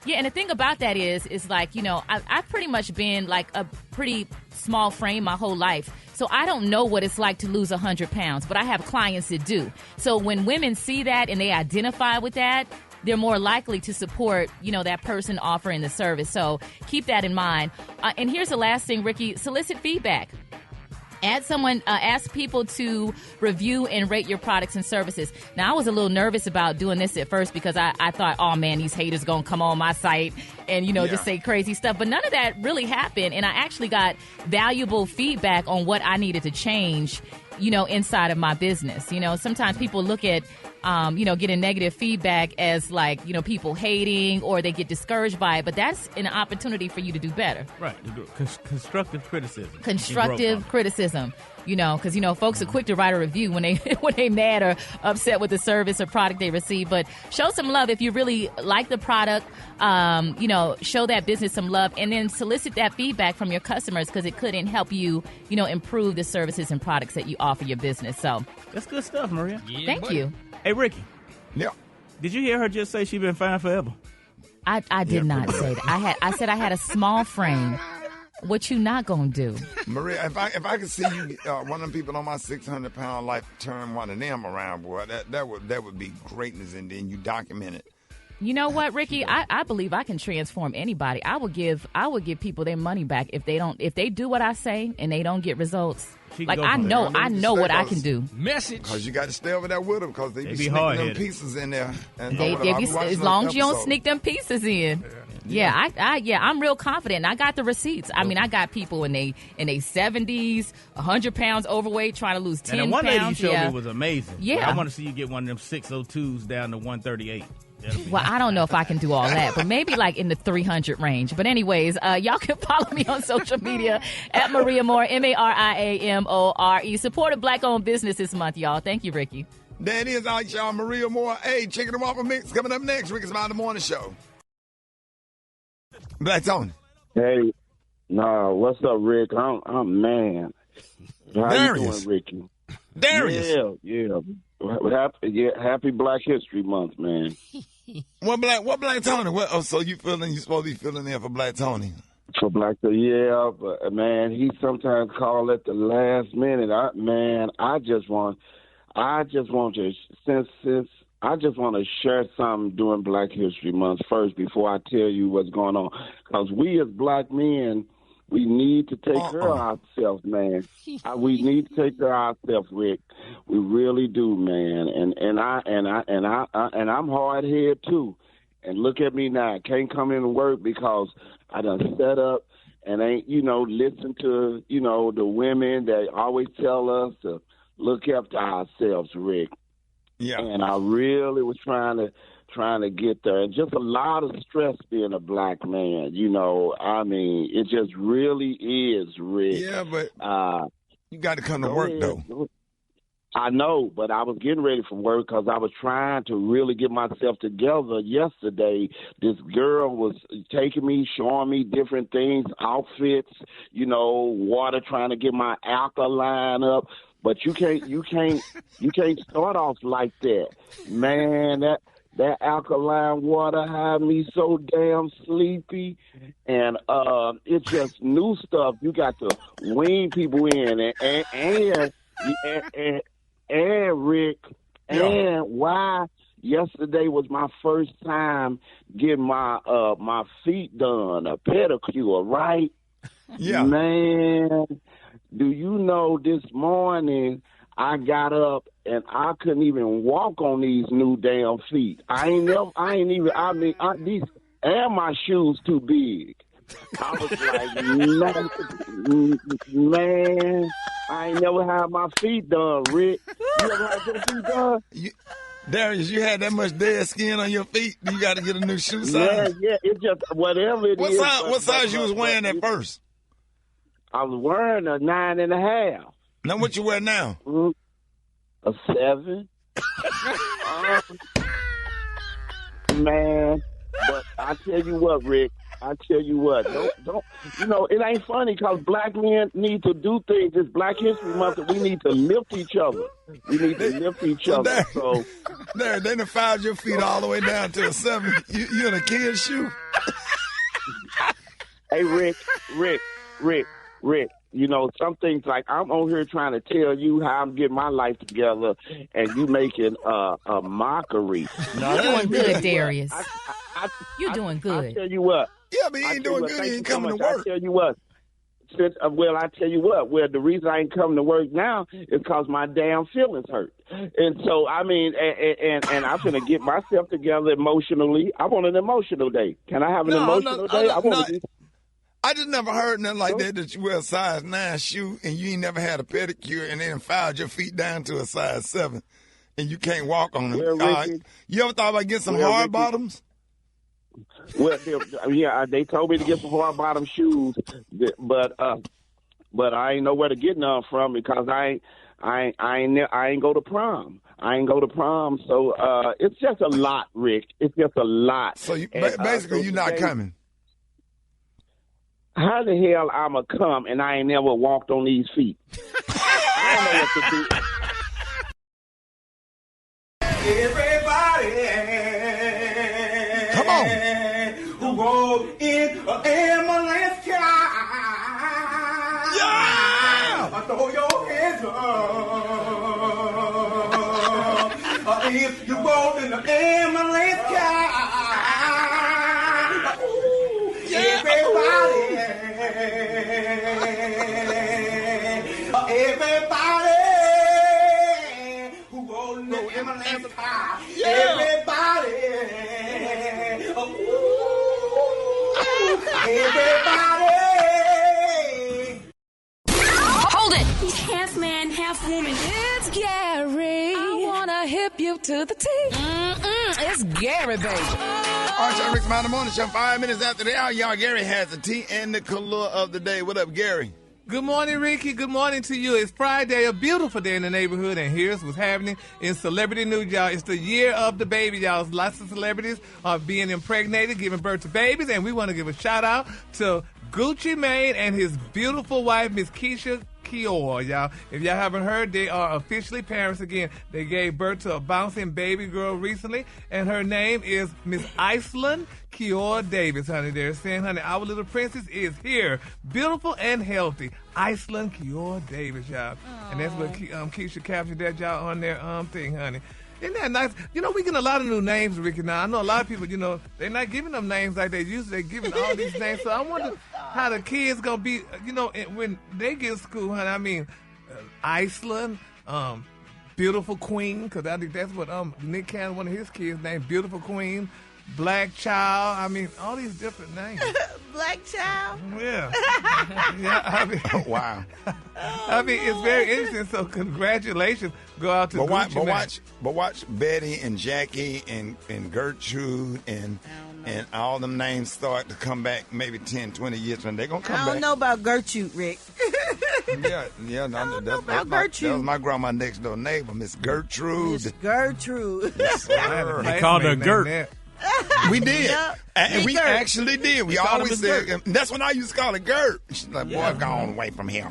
[SPEAKER 6] Yeah, and the thing about that is like, I've pretty much been like a pretty small frame my whole life. So I don't know what it's like to lose 100 pounds, but I have clients that do. So when women see that and they identify with that, they're more likely to support, that person offering the service. So keep that in mind. And here's the last thing, Ricky, solicit feedback. Ask people to review and rate your products and services. Now, I was a little nervous about doing this at first because I thought, oh man, these haters going to come on my site and, just say crazy stuff. But none of that really happened. And I actually got valuable feedback on what I needed to change, inside of my business. Sometimes people look at, getting negative feedback as like, people hating or they get discouraged by it. But that's an opportunity for you to do better.
[SPEAKER 9] Right. Constructive criticism.
[SPEAKER 6] Constructive criticism. Because, folks are quick to write a review when they mad or upset with the service or product they receive. But show some love if you really like the product. Show that business some love, and then solicit that feedback from your customers, because it could help you, improve the services and products that you offer your business. So
[SPEAKER 9] that's good stuff, Maria.
[SPEAKER 6] Yeah, Thank you.
[SPEAKER 9] Hey, Ricky.
[SPEAKER 2] Yeah.
[SPEAKER 9] Did you hear her just say she been fine forever?
[SPEAKER 6] I did not say that. I said I had a small frame. What you not gonna do,
[SPEAKER 2] Maria? If I could see you, one of them people on my 600-pound life, turn one of them around, boy, that would be greatness. And then you document it.
[SPEAKER 6] You know what, Ricky? I believe I can transform anybody. I would give people their money back if they do what I say and they don't get results. Like I know what I can do.
[SPEAKER 7] Message.
[SPEAKER 2] Because you got to stay over there with them, because they be sneaking them pieces in there. And
[SPEAKER 6] they as long as you don't sneak them pieces in. Yeah, I'm real confident. I got the receipts. I mean, I got people in they 70s, 100 pounds overweight, trying to lose 10 pounds.
[SPEAKER 9] And the one lady you showed me was amazing.
[SPEAKER 6] Yeah,
[SPEAKER 9] I want to see you get one of them 602s down to 138.
[SPEAKER 6] Well, I don't know if I can do all that, but maybe like in the 300 range. But anyways, y'all can follow me on social media at Maria Moore, MariaMore. Support a Black-owned business this month, y'all. Thank you, Ricky.
[SPEAKER 2] There it is, all right, y'all. Maria Moore. Hey, Chicken and Waffle Mix coming up next. Rickey Smiley Morning Show. Black Tony.
[SPEAKER 15] Hey, what's up, Rick? I'm man. How
[SPEAKER 2] Darius.
[SPEAKER 15] you doing, Ricky?
[SPEAKER 2] Darius.
[SPEAKER 15] Yeah. Happy Black History Month, man.
[SPEAKER 2] What Black Tony? So you supposed to be filling in for Black Tony?
[SPEAKER 15] For Black Tony, yeah, but man, he sometimes call at the last minute. I just want to share something during Black History Month first before I tell you what's going on, because we as black men, we need to take care of ourselves, man. We need to take care of ourselves, Rick. We really do, man. And I'm hard headed too. And look at me now. I can't come in and work because I done set up and ain't, listen to, the women that always tell us to look after ourselves, Rick.
[SPEAKER 2] Yeah.
[SPEAKER 15] And I really was trying to get there. And just a lot of stress being a black man, it just really is, Rick.
[SPEAKER 2] Yeah, but you got to come to work, though.
[SPEAKER 15] I know, but I was getting ready for work because I was trying to really get myself together yesterday. This girl was taking me, showing me different things, outfits, water, trying to get my alkaline up. But you can't start off like that. Man, that alkaline water had me so damn sleepy. And it's just new stuff. You got to wean people in. And Rick, and why yesterday was my first time getting my feet done, a pedicure, right?
[SPEAKER 2] Yeah.
[SPEAKER 15] Man, do you know this morning I got up and I couldn't even walk on these new damn feet. And my shoes too big. I was like, man, I ain't never had my feet done, Rick. You ever had your feet done?
[SPEAKER 2] Darius, you had that much dead skin on your feet. You got to get a new shoe size.
[SPEAKER 15] Yeah, it's just whatever it is.
[SPEAKER 2] What size you was wearing at first?
[SPEAKER 15] I was wearing a 9.5.
[SPEAKER 2] Now what you wear now?
[SPEAKER 15] A 7. Man, but I tell you what, Rick. Don't it ain't funny because black men need to do things. It's Black History Month, and we need to lift each other. We need to lift each other.
[SPEAKER 2] They done filed your feet all the way down to a 7. You in a kid's shoe?
[SPEAKER 15] Hey, Rick. Some things like I'm on here trying to tell you how I'm getting my life together, and you making a mockery.
[SPEAKER 6] You're doing good, Darius. You're doing good.
[SPEAKER 15] I tell you what.
[SPEAKER 2] Yeah, but he ain't doing good. He ain't coming to work.
[SPEAKER 15] I tell you what. I tell you what. Well, the reason I ain't coming to work now is because my damn feelings hurt. And so, and I'm going to get myself together emotionally. I want an emotional day. Can I have an emotional day?
[SPEAKER 2] I just never heard nothing like that you wear a size 9 shoe and you ain't never had a pedicure and then filed your feet down to a size 7 and you can't walk on them. You ever thought about getting some hard bottoms?
[SPEAKER 15] Well, they told me to get some hard bottom shoes, but I ain't know where to get none from because I ain't go to prom. So it's just a lot, Rick. It's just a lot.
[SPEAKER 2] So basically, you're not coming.
[SPEAKER 15] How the hell I'ma come and I ain't never walked on these feet? I don't know what to do.
[SPEAKER 4] Everybody.
[SPEAKER 2] Come on.
[SPEAKER 4] Who rode in an ambulance car. Yeah! Throw your hands up. If you rode in an ambulance car. Everybody. Everybody. Who rode in an ambulance car. Everybody. Everybody.
[SPEAKER 13] Hold it. Half man, half woman. It's Gary. I wanna hip you to the T. It's Gary, baby.
[SPEAKER 2] All right, y'all, Rickey Smiley Morning Show. 5 minutes after the hour, y'all. Gary has the tea and the color of the day. What up, Gary?
[SPEAKER 8] Good morning, Ricky. Good morning to you. It's Friday, a beautiful day in the neighborhood, and here's what's happening in celebrity news, y'all. It's the year of the baby, y'all. Lots of celebrities are being impregnated, giving birth to babies, and we want to give a shout-out to Gucci Mane and his beautiful wife, Miss Keisha Kior, y'all. If y'all haven't heard, they are officially parents again. They gave birth to a bouncing baby girl recently, and her name is Miss Iceland Kior Davis, honey. They're saying, honey, our little princess is here, beautiful and healthy. Iceland Kior Davis, y'all. Aww. And that's what Keisha captured that, y'all, on their thing, honey. Isn't that nice? We get a lot of new names, Ricky, now. I know a lot of people, they're not giving them names like they used to. They're giving all these names. So I wonder how the kids going to be, when they get to school, honey. I mean, Iceland, Beautiful Queen, because I think that's what Nick Cannon, one of his kids, named Beautiful Queen. Black Child. I mean, all these different names.
[SPEAKER 10] Black Child?
[SPEAKER 8] Yeah. Yeah, I mean,
[SPEAKER 2] wow.
[SPEAKER 8] I mean, it's very interesting. So congratulations go out to
[SPEAKER 2] but watch Betty and Jackie and Gertrude and all them names start to come back maybe 10, 20 years when they're going to come back.
[SPEAKER 10] I don't know about Gertrude, Rick.
[SPEAKER 2] Yeah, no,
[SPEAKER 10] about
[SPEAKER 2] that
[SPEAKER 10] Gertrude.
[SPEAKER 2] was my grandma next door neighbor, Miss Gertrude.
[SPEAKER 10] Miss Gertrude.
[SPEAKER 2] Yes, sir.
[SPEAKER 9] They called her Gert.
[SPEAKER 2] We did.
[SPEAKER 10] Yep.
[SPEAKER 2] And we
[SPEAKER 10] Gert.
[SPEAKER 2] actually did. We
[SPEAKER 9] called
[SPEAKER 2] always
[SPEAKER 9] him Miss
[SPEAKER 2] said, that's when I used to call her Gert. She's like, boy, go on away from here.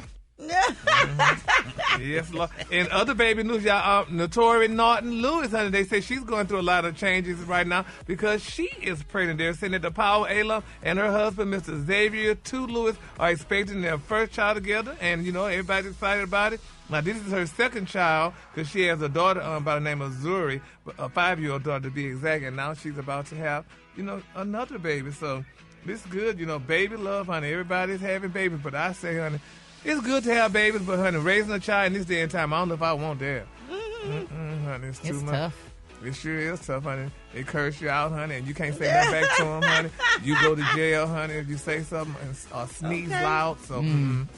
[SPEAKER 8] Yes, Lord. And other baby news, y'all, Notori Norton Lewis, honey, they say she's going through a lot of changes right now because she is pregnant. They're saying that the Power alum and her husband, Mr. Xavier Tu Lewis, are expecting their first child together, and, everybody's excited about it. Now, this is her second child because she has a daughter by the name of Zuri, a 5-year-old daughter to be exact, and now she's about to have, another baby. So this is good, baby love, honey. Everybody's having babies, but I say, honey, it's good to have babies, but, honey, raising a child in this day and time, I don't know if I want that. Honey, it's too much.
[SPEAKER 6] Tough.
[SPEAKER 8] It sure is tough, honey. They curse you out, honey, and you can't say nothing back to them, honey. You go to jail, honey, if you say something or sneeze loud. So,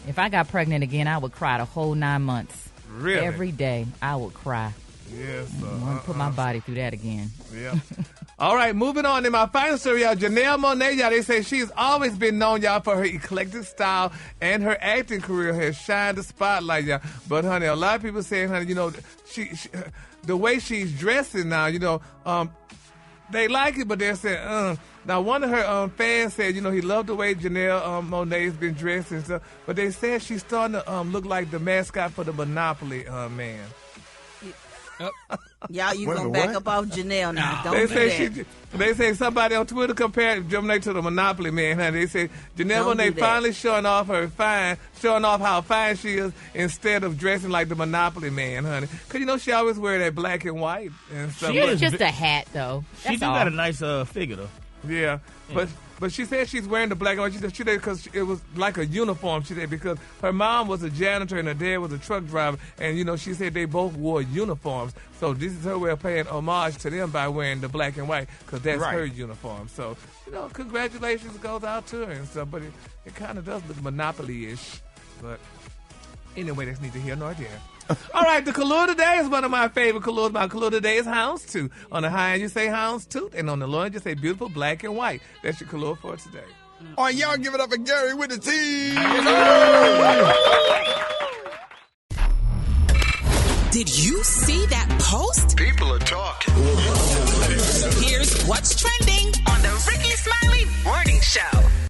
[SPEAKER 6] If I got pregnant again, I would cry the whole 9 months.
[SPEAKER 8] Really?
[SPEAKER 6] Every day, I would cry.
[SPEAKER 8] Yes,
[SPEAKER 6] I want to put my body through that again.
[SPEAKER 8] Yeah. All right, moving on. In my final story, y'all, Janelle Monáe, y'all, they say she's always been known, y'all, for her eclectic style, and her acting career has shined the spotlight, y'all. But, honey, a lot of people saying, honey, she the way she's dressing now, they like it, but they're saying, Now, one of her fans said, he loved the way Janelle Monáe's been dressed and stuff, but they said she's starting to look like the mascot for the Monopoly man.
[SPEAKER 10] Y'all, you gonna back up off Janelle now. Don't
[SPEAKER 8] They
[SPEAKER 10] do
[SPEAKER 8] say
[SPEAKER 10] that.
[SPEAKER 8] they say somebody on Twitter compared Monáe to the Monopoly man, honey. They say Janelle
[SPEAKER 10] Don't do
[SPEAKER 8] Monáe
[SPEAKER 10] that.
[SPEAKER 8] finally showing off how fine she is instead of dressing like the Monopoly man, honey. Because, she always wear that black and white and stuff.
[SPEAKER 6] It's just a hat, though.
[SPEAKER 9] She
[SPEAKER 6] That's
[SPEAKER 9] do
[SPEAKER 6] all.
[SPEAKER 9] got a nice figure, though.
[SPEAKER 8] Yeah, but she said she's wearing the black and white. She said because it was like a uniform. She said because her mom was a janitor and her dad was a truck driver, and she said they both wore uniforms. So this is her way of paying homage to them by wearing the black and white because that's her uniform. So congratulations goes out to her and stuff. But it kind of does look Monopoly-ish. But anyway, that's neither here nor there. All right, the color today is one of my favorite colors. My color today is houndstooth. On the high end, you say houndstooth, and on the low end, you say beautiful black and white. That's your color for today.
[SPEAKER 2] All right, y'all give it up for Gary with the T.
[SPEAKER 5] Did you see that post?
[SPEAKER 1] People are talking.
[SPEAKER 5] Here's what's trending on the Rickey Smiley Morning Show.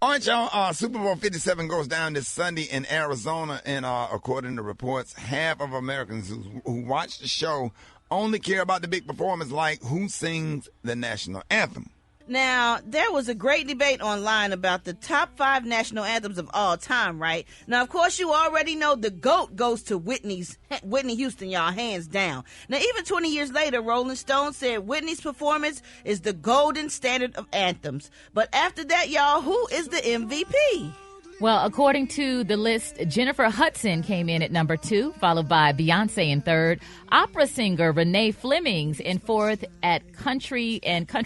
[SPEAKER 2] All right, y'all. Super Bowl 57 goes down this Sunday in Arizona, and according to reports, half of Americans who watch the show only care about the big performance, like who sings the national anthem.
[SPEAKER 10] Now, there was a great debate online about the top 5 national anthems of all time, right? Now, of course, you already know the GOAT goes to Whitney Houston, y'all, hands down. Now, even 20 years later, Rolling Stone said Whitney's performance is the golden standard of anthems. But after that, y'all, who is the MVP?
[SPEAKER 6] Well, according to the list, Jennifer Hudson came in at number 2, followed by Beyonce in 3rd, opera singer Renee Flemings in 4th, at country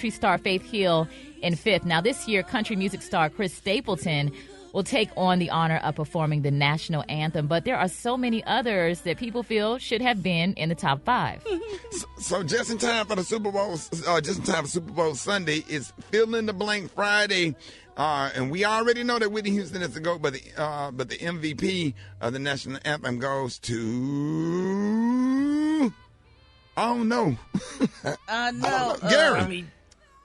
[SPEAKER 6] star Faith Hill in 5th. Now, this year, country music star Chris Stapleton will take on the honor of performing the national anthem, but there are so many others that people feel should have been in the top 5.
[SPEAKER 2] So just in time for the Super Bowl, Super Bowl Sunday, is fill in the blank Friday. And we already know that Whitney Houston is the GOAT, but the MVP of the national anthem goes to, I don't know. Gary.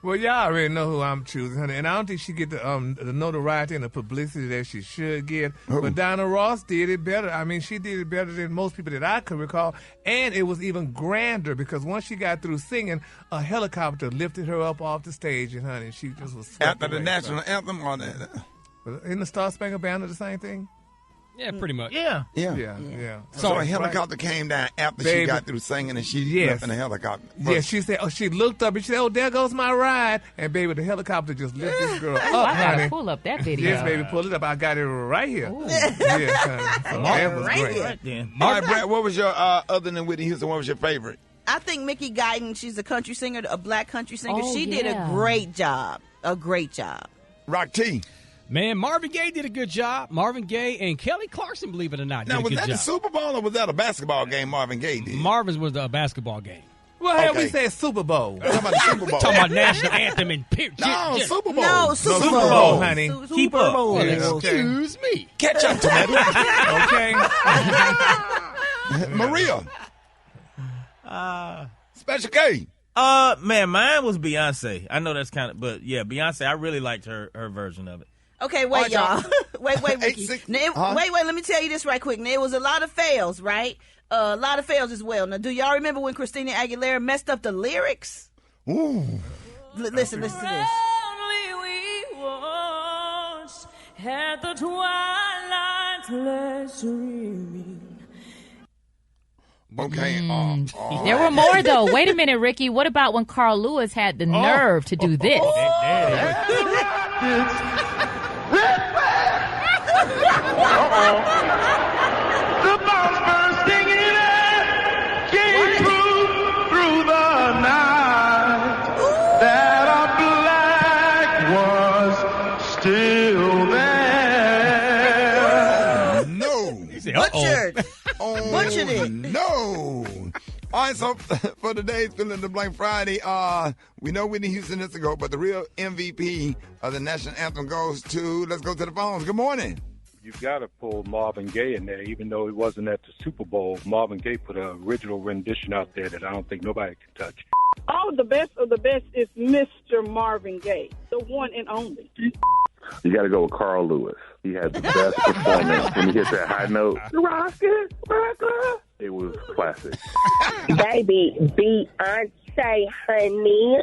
[SPEAKER 8] Well, y'all already know who I'm choosing, honey, and I don't think she get the notoriety and the publicity that she should get. But Donna Ross did it better. I mean, she did it better than most people that I could recall, and it was even grander because once she got through singing, a helicopter lifted her up off the stage, and honey, she just was swept
[SPEAKER 2] after the
[SPEAKER 8] away,
[SPEAKER 2] national anthem on that.
[SPEAKER 8] Isn't the Star Spangled Banner the same thing?
[SPEAKER 7] Yeah, pretty much.
[SPEAKER 8] Yeah.
[SPEAKER 2] So a helicopter came down after she got through singing, and she left in the helicopter.
[SPEAKER 8] Yeah, she said, she looked up and she said, oh, there goes my ride. And, baby, the helicopter just lifted this girl up,
[SPEAKER 6] I
[SPEAKER 8] honey.
[SPEAKER 6] gotta pull up that video.
[SPEAKER 8] Yes, baby, pull it up. I got it right here. Yes, honey. So that was great.
[SPEAKER 2] All right, Brad, what was your, other than Whitney Houston, what was your favorite?
[SPEAKER 10] I think Mickey Guyton, she's a country singer, a black country singer.
[SPEAKER 6] Oh,
[SPEAKER 10] she did a great job. A great job.
[SPEAKER 2] Rock T.
[SPEAKER 7] Man, Marvin Gaye did a good job. Marvin Gaye and Kelly Clarkson, believe it or not,
[SPEAKER 2] Now,
[SPEAKER 7] did a
[SPEAKER 2] was
[SPEAKER 7] good
[SPEAKER 2] that
[SPEAKER 7] job.
[SPEAKER 2] the Super Bowl or was that a basketball game Marvin Gaye did?
[SPEAKER 7] Marvin's was a basketball game.
[SPEAKER 8] Well, hell, we said Super Bowl.
[SPEAKER 2] Talking about the Super Bowl.
[SPEAKER 7] Talking about national anthem and
[SPEAKER 2] No, Super Bowl.
[SPEAKER 10] No, Super
[SPEAKER 8] Super Bowl, honey.
[SPEAKER 9] Keep up.
[SPEAKER 10] Bowl.
[SPEAKER 7] Excuse me.
[SPEAKER 2] Catch up to that.
[SPEAKER 8] Okay.
[SPEAKER 2] Maria. Special K.
[SPEAKER 9] Man, mine was Beyonce. I know that's kind of, but yeah, Beyonce. I really liked her version of it.
[SPEAKER 10] Okay, wait, y'all. wait, Ricky.
[SPEAKER 2] 8-6.
[SPEAKER 10] Wait, let me tell you this right quick. Now, it was a lot of fails, right? A lot of fails as well. Now, do y'all remember when Christina Aguilera messed up the lyrics?
[SPEAKER 2] Ooh.
[SPEAKER 10] Listen to this.
[SPEAKER 13] Only we once had the twilight's last streaming.
[SPEAKER 2] Okay.
[SPEAKER 6] There were more, though. Wait a minute, Ricky. What about when Carl Lewis had the nerve to do this?
[SPEAKER 4] The bombs bursting in air came through the night. That our black was still there.
[SPEAKER 2] No.
[SPEAKER 7] He said,
[SPEAKER 10] Butchered.
[SPEAKER 2] Oh,
[SPEAKER 10] Butchered it.
[SPEAKER 2] No. All right, so for today's Fill in the Blank Friday, we know Whitney Houston is to go, but the real MVP of the national anthem goes to, let's go to the phones. Good morning.
[SPEAKER 17] You've got to pull Marvin Gaye in there, even though he wasn't at the Super Bowl. Marvin Gaye put an original rendition out there that I don't think nobody can touch.
[SPEAKER 14] Oh, the best of the best is Mr. Marvin Gaye, the one and only.
[SPEAKER 18] You got to go with Carl Lewis. He had the best performance when he hit that high note. Rocket, rocket. It was classic.
[SPEAKER 14] Baby, Beyonce, honey.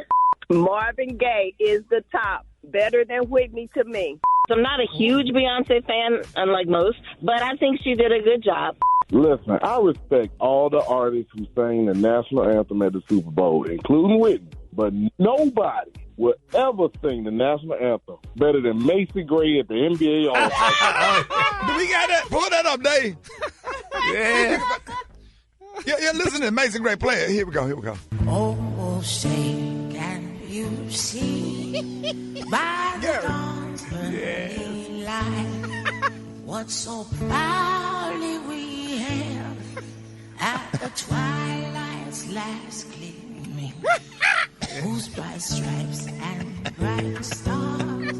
[SPEAKER 14] Marvin Gaye is the top. Better than Whitney to me.
[SPEAKER 19] I'm not a huge Beyonce fan, unlike most, but I think she did a good job.
[SPEAKER 15] Listen, I respect all the artists who sang the national anthem at the Super Bowl, including Whitney, but nobody will ever sing the national anthem better than Macy Gray at the NBA All-Star.
[SPEAKER 2] Do we got that? Pull that up, Dave.
[SPEAKER 8] Yeah.
[SPEAKER 2] Yeah, listen to Mason Gray play it. Here we go.
[SPEAKER 20] Oh, say, can you see by the dawn's early light what so proudly we hailed at the twilight's last gleaming, whose bright stripes and bright stars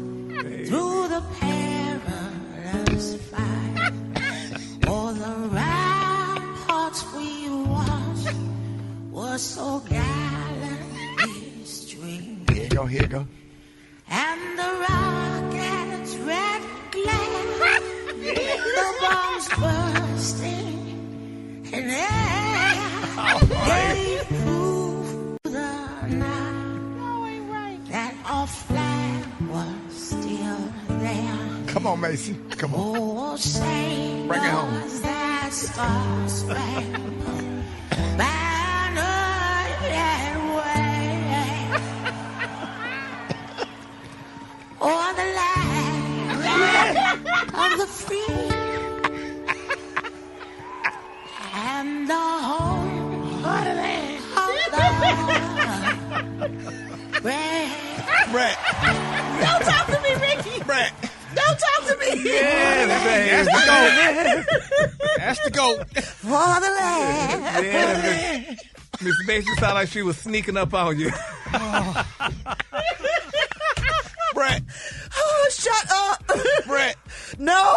[SPEAKER 20] through the perilous fight, all the ramparts we watched were so gallantly streaming.
[SPEAKER 2] Here you go.
[SPEAKER 20] And the rocket's red glare, the bombs bursting in air, gave proof to the night that our flag was still there.
[SPEAKER 2] Come on, Macy. Come on.
[SPEAKER 20] Oh, say,
[SPEAKER 2] bring it home.
[SPEAKER 20] Was that star-spangled banner yet wave o'er the land of the free and the home of the
[SPEAKER 2] Brett.
[SPEAKER 10] Don't talk to me, Ricky.
[SPEAKER 2] Brett.
[SPEAKER 10] Don't talk to me.
[SPEAKER 8] Yeah,
[SPEAKER 7] That's the goat. That's the goat.
[SPEAKER 10] For the land.
[SPEAKER 8] Yeah, Miss Mason sounded like she was sneaking up on you.
[SPEAKER 2] Brett.
[SPEAKER 10] Oh, shut up.
[SPEAKER 2] Brett.
[SPEAKER 10] No.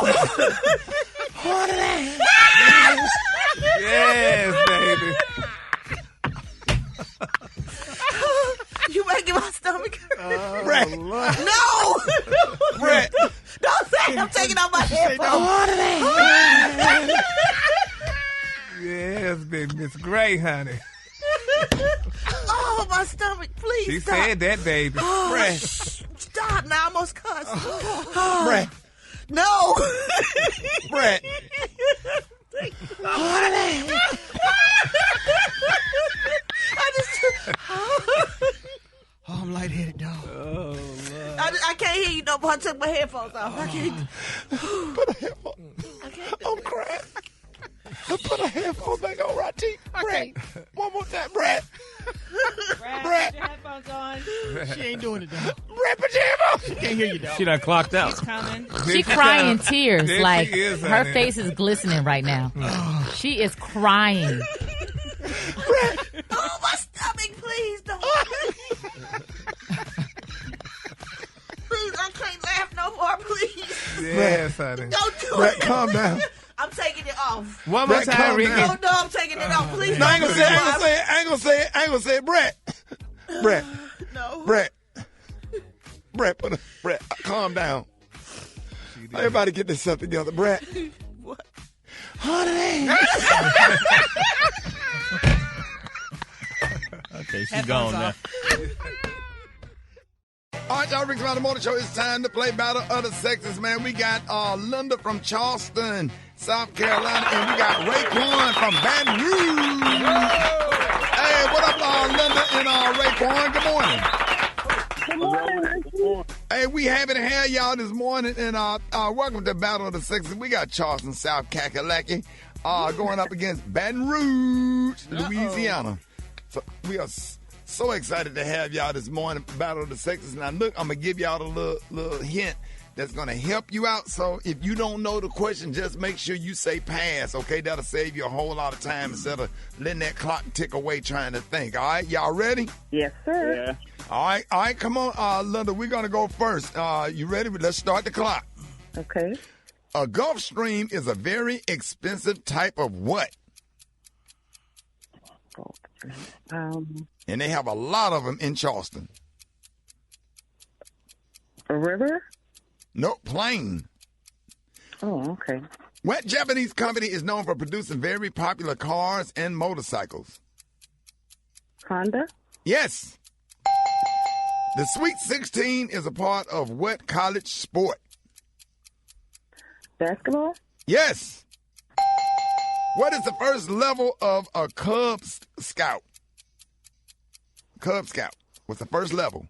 [SPEAKER 20] For the land.
[SPEAKER 8] Yes, baby.
[SPEAKER 10] You making my stomach hurt.
[SPEAKER 2] Brett.
[SPEAKER 10] No.
[SPEAKER 2] Brett.
[SPEAKER 10] Don't say it. I'm taking off my headphones.
[SPEAKER 8] Yes, baby. Miss Gray, honey.
[SPEAKER 10] Oh, my stomach. Please
[SPEAKER 8] She
[SPEAKER 10] stop.
[SPEAKER 8] said that, baby.
[SPEAKER 10] Oh,
[SPEAKER 2] Brett.
[SPEAKER 10] Stop. Now I almost cussed.
[SPEAKER 2] Brett.
[SPEAKER 10] No.
[SPEAKER 2] Brett.
[SPEAKER 7] Oh, I'm lightheaded, dog.
[SPEAKER 8] Oh, Lord.
[SPEAKER 10] I can't hear you no more. I took my headphones off. I can't.
[SPEAKER 2] Put a headphone. I'm crying. Put a my headphones back on, right, T? Brett, one more time, Brett.
[SPEAKER 10] Brett, your headphones on.
[SPEAKER 7] She ain't doing it, though.
[SPEAKER 2] Brett Pajama.
[SPEAKER 7] She can't hear you, dog.
[SPEAKER 9] She done clocked out.
[SPEAKER 10] She's coming.
[SPEAKER 6] She crying tears.
[SPEAKER 8] There
[SPEAKER 6] Like,
[SPEAKER 8] she is,
[SPEAKER 6] her
[SPEAKER 8] honey.
[SPEAKER 6] face is glistening right now. She is crying.
[SPEAKER 10] Oh, my stomach, please don't. Please, I can't laugh no more, please.
[SPEAKER 8] Yes, honey.
[SPEAKER 10] Don't do
[SPEAKER 2] Brett,
[SPEAKER 10] it.
[SPEAKER 2] calm down.
[SPEAKER 10] I'm taking it off.
[SPEAKER 8] One more
[SPEAKER 2] Brett,
[SPEAKER 8] time,
[SPEAKER 2] calm
[SPEAKER 8] Ricky.
[SPEAKER 2] down.
[SPEAKER 10] No, I'm taking it off. Please
[SPEAKER 2] No, I ain't
[SPEAKER 10] don't
[SPEAKER 2] gonna
[SPEAKER 10] do
[SPEAKER 2] say it.
[SPEAKER 10] it.
[SPEAKER 2] I ain't gonna say it. Brett. Brett.
[SPEAKER 10] No.
[SPEAKER 2] Brett, Brett, calm down. Everybody get this stuff together. Brett.
[SPEAKER 10] What?
[SPEAKER 2] Honey.
[SPEAKER 9] Okay, she's gone now.
[SPEAKER 2] All right, y'all, Rickey Smiley Morning Show. It's time to play Battle of the Sexes, man. We got Linda from Charleston, South Carolina, and we got Raekwon from Baton Rouge. Hey, what up, Linda and Raekwon? Good morning.
[SPEAKER 14] Good morning.
[SPEAKER 2] Hey, we happy to have y'all this morning, and welcome to Battle of the Sexes. We got Charleston, South Kakalaki, going up against Baton Rouge, Louisiana. So we are so excited to have y'all this morning for Battle of the Sexes. Now, look, I'm going to give y'all a little hint that's going to help you out. So if you don't know the question, just make sure you say pass, okay? That'll save you a whole lot of time instead of letting that clock tick away trying to think. All right, y'all ready?
[SPEAKER 14] Yes, sir.
[SPEAKER 15] Yeah.
[SPEAKER 2] All right, come on, Linda, we're going to go first. You ready? Let's start the clock.
[SPEAKER 14] Okay.
[SPEAKER 2] A Gulf Stream is a very expensive type of what? And they have a lot of them in Charleston.
[SPEAKER 14] A river?
[SPEAKER 2] No, plane.
[SPEAKER 14] Oh, okay.
[SPEAKER 2] What Japanese company is known for producing very popular cars and motorcycles?
[SPEAKER 14] Honda?
[SPEAKER 2] Yes. The Sweet 16 is a part of what college sport?
[SPEAKER 14] Basketball?
[SPEAKER 2] Yes. What is the first level of a Cub Scout? Cub Scout. What's the first level?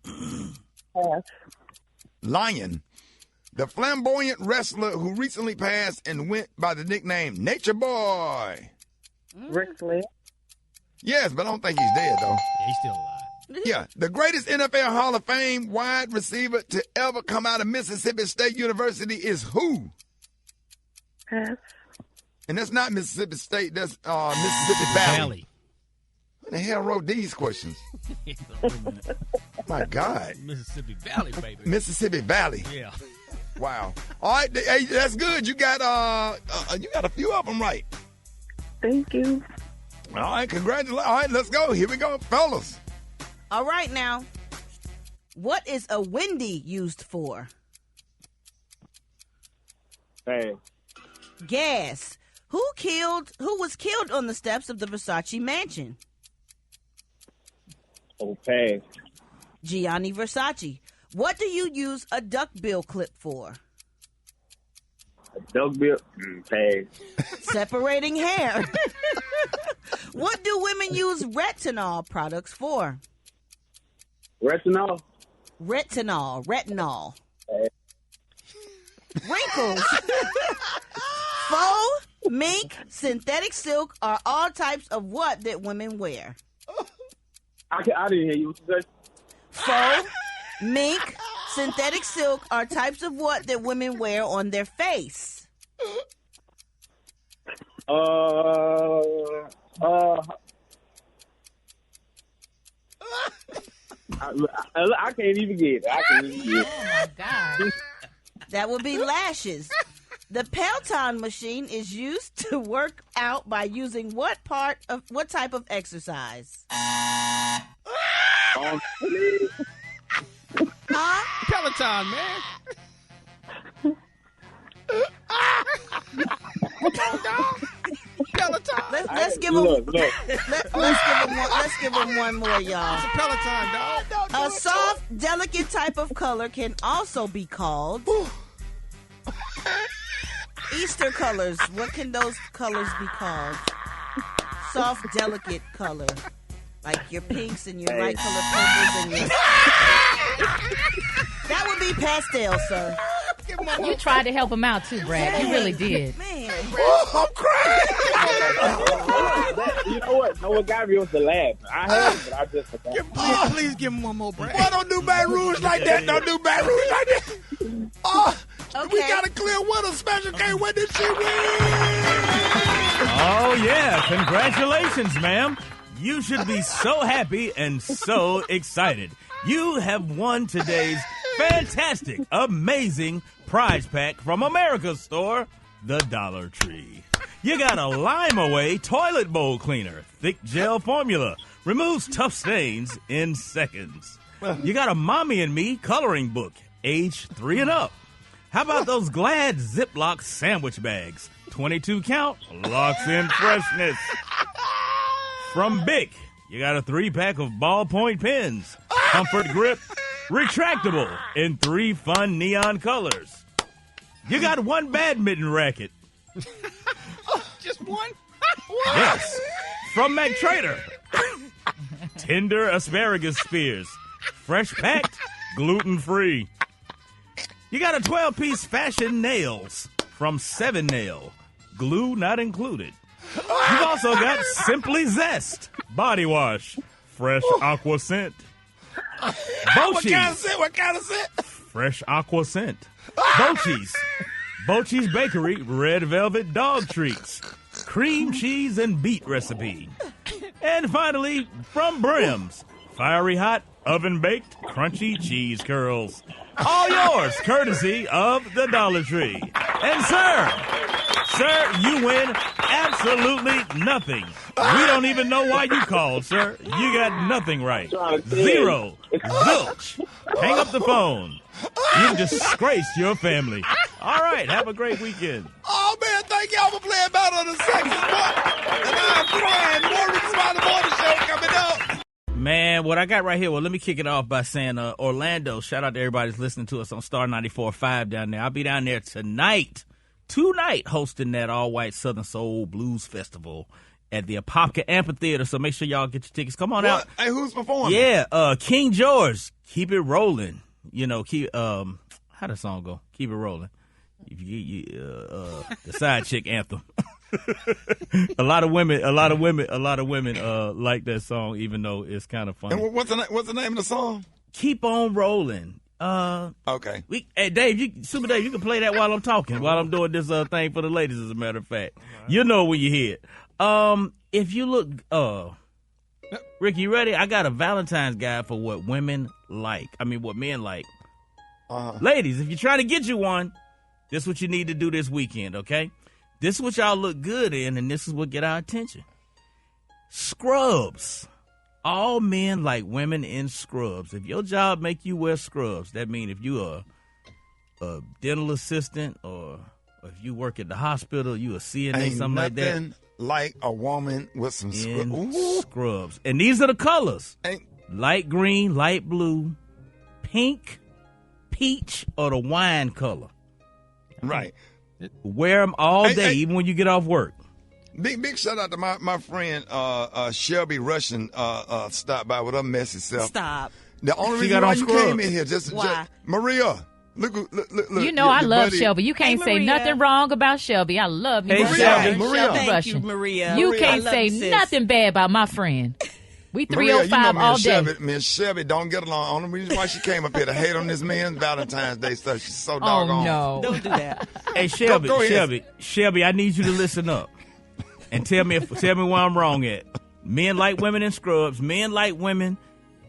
[SPEAKER 14] Pass.
[SPEAKER 2] Lion. The flamboyant wrestler who recently passed and went by the nickname Nature Boy.
[SPEAKER 14] Rick Flair?
[SPEAKER 2] Yes, but I don't think he's dead, though.
[SPEAKER 7] Yeah, he's still alive.
[SPEAKER 2] Yeah. The greatest NFL Hall of Fame wide receiver to ever come out of Mississippi State University is who?
[SPEAKER 14] Pass.
[SPEAKER 2] And that's not Mississippi State. That's Mississippi Valley. Who the hell wrote these questions? My God.
[SPEAKER 7] Mississippi Valley, baby.
[SPEAKER 2] Mississippi Valley.
[SPEAKER 7] Yeah.
[SPEAKER 2] Wow. All right, hey, that's good. You got a few of them right.
[SPEAKER 14] Thank you.
[SPEAKER 2] All right, congratulations. All right, let's go. Here we go, fellas.
[SPEAKER 10] All right, now. What is a Wendy used for?
[SPEAKER 15] Hey.
[SPEAKER 10] Gas. Who was killed on the steps of the Versace mansion?
[SPEAKER 15] Okay.
[SPEAKER 10] Gianni Versace. What do you use a duckbill clip for?
[SPEAKER 15] Duckbill. Pass.
[SPEAKER 10] Separating hair. What do women use retinol products for?
[SPEAKER 15] Retinol.
[SPEAKER 10] Retinol. Wrinkles. Faux, mink, synthetic silk are all types of what that women wear?
[SPEAKER 15] I didn't hear you. What you said?
[SPEAKER 10] Faux, mink, synthetic silk are types of what that women wear on their face?
[SPEAKER 15] I can't even get it.
[SPEAKER 6] Oh, my God.
[SPEAKER 10] That would be lashes. The Peloton machine is used to work out by using what type of exercise? Huh?
[SPEAKER 7] Peloton, man. Peloton.
[SPEAKER 10] Let's give him. Let's give him one more, y'all.
[SPEAKER 7] It's a Peloton, dog.
[SPEAKER 10] A soft, delicate type of color can also be called Easter colors. What can those colors be called? Soft, delicate color, like your pinks and your light color purples and your. That would be pastel, sir.
[SPEAKER 6] You tried to help him out too, Brad. You really did.
[SPEAKER 10] Man.
[SPEAKER 2] Oh, I'm crying.
[SPEAKER 21] You know what? No one got me was the laugh. I had it, but I just forgot.
[SPEAKER 7] Please give him one more, Brad.
[SPEAKER 2] Boy, don't do Baton Rouge like that. Don't do Baton Rouge like that. Oh, we got a clear winner. Special K, when did she win?
[SPEAKER 9] Oh, yeah. Congratulations, ma'am. You should be so happy and so excited. You have won today's fantastic, amazing prize pack from America's store, the Dollar Tree. You got a Lime Away toilet bowl cleaner, thick gel formula, removes tough stains in seconds. You got a Mommy and Me coloring book, age 3 and up. How about those Glad Ziploc sandwich bags? 22 count, locks in freshness. From Bic, you got a 3-pack of ballpoint pens, comfort grip, retractable in 3 fun neon colors. You got 1 badminton racket.
[SPEAKER 7] Just one?
[SPEAKER 9] Yes. From McTrader, tender asparagus spears, fresh packed, gluten-free. You got a 12-piece fashion nails from 7 Nail, glue not included. You've also got Simply Zest body wash, fresh aqua scent. Bochis.
[SPEAKER 2] What kind of scent?
[SPEAKER 9] Fresh aqua scent. Bochis Bakery red velvet dog treats, cream cheese and beet recipe. And finally, from Brim's, fiery hot oven baked crunchy cheese curls. All yours, courtesy of the Dollar Tree. And sir, you win absolutely nothing. We don't even know why you called, sir. You got nothing right. 0. Zilch. Hang up the phone. You disgraced your family. All right, have a great weekend.
[SPEAKER 2] Oh, man, thank y'all for playing Battle of the Sexes. And I'm crying. More Rickey Smiley Morning Show coming up.
[SPEAKER 9] Man, what I got right here, well, let me kick it off by saying Orlando, shout out to everybody that's listening to us on Star 94.5 down there. I'll be down there tonight, hosting that all-white Southern Soul Blues Festival at the Apopka Amphitheater, so make sure y'all get your tickets. Come on out.
[SPEAKER 2] Hey, who's performing?
[SPEAKER 9] Yeah, King George, Keep It Rolling. You know, how the song go? Keep It Rolling. The side chick anthem. a lot of women like that song, even though it's kind of funny.
[SPEAKER 2] And what's the name of the song?
[SPEAKER 9] Keep on rolling.
[SPEAKER 2] Okay.
[SPEAKER 9] Hey Dave, Super Dave, you can play that while I'm talking, while I'm doing this thing for the ladies. As a matter of fact, you know when you hear it. If you look, Ricky, you ready? I got a Valentine's guide for what women like. I mean, what men like. Ladies, if you're trying to get you one, this is what you need to do this weekend. Okay. This is what y'all look good in, and this is what get our attention. Scrubs. All men like women in scrubs. If your job make you wear scrubs, that means if you are a dental assistant or if you work at the hospital, you a CNA, something like that.
[SPEAKER 2] Ain't nothing like a woman with some
[SPEAKER 9] scrubs. And these are the colors. Light green, light blue, pink, peach, or the wine color.
[SPEAKER 2] Right.
[SPEAKER 9] Wear them all day, even when you get off work.
[SPEAKER 2] Big shout out to my friend Shelby Russian stopped by with her messy self.
[SPEAKER 10] Stop.
[SPEAKER 2] The only reason why you came in here just Maria. Look.
[SPEAKER 6] You know I love Shelby. You can't say nothing wrong about Shelby. I love you.
[SPEAKER 2] Maria.
[SPEAKER 10] Thank you, Maria.
[SPEAKER 6] You can't say nothing bad about my friend. We 305 all day.
[SPEAKER 2] Miss Shelby don't get along. Only reason why she came up here to hate on this man's Valentine's Day stuff. She's so doggone.
[SPEAKER 6] Oh, no.
[SPEAKER 10] Don't do that.
[SPEAKER 9] Hey, Shelby, I need you to listen up and tell me where I'm wrong at. Men like women in scrubs. Men like women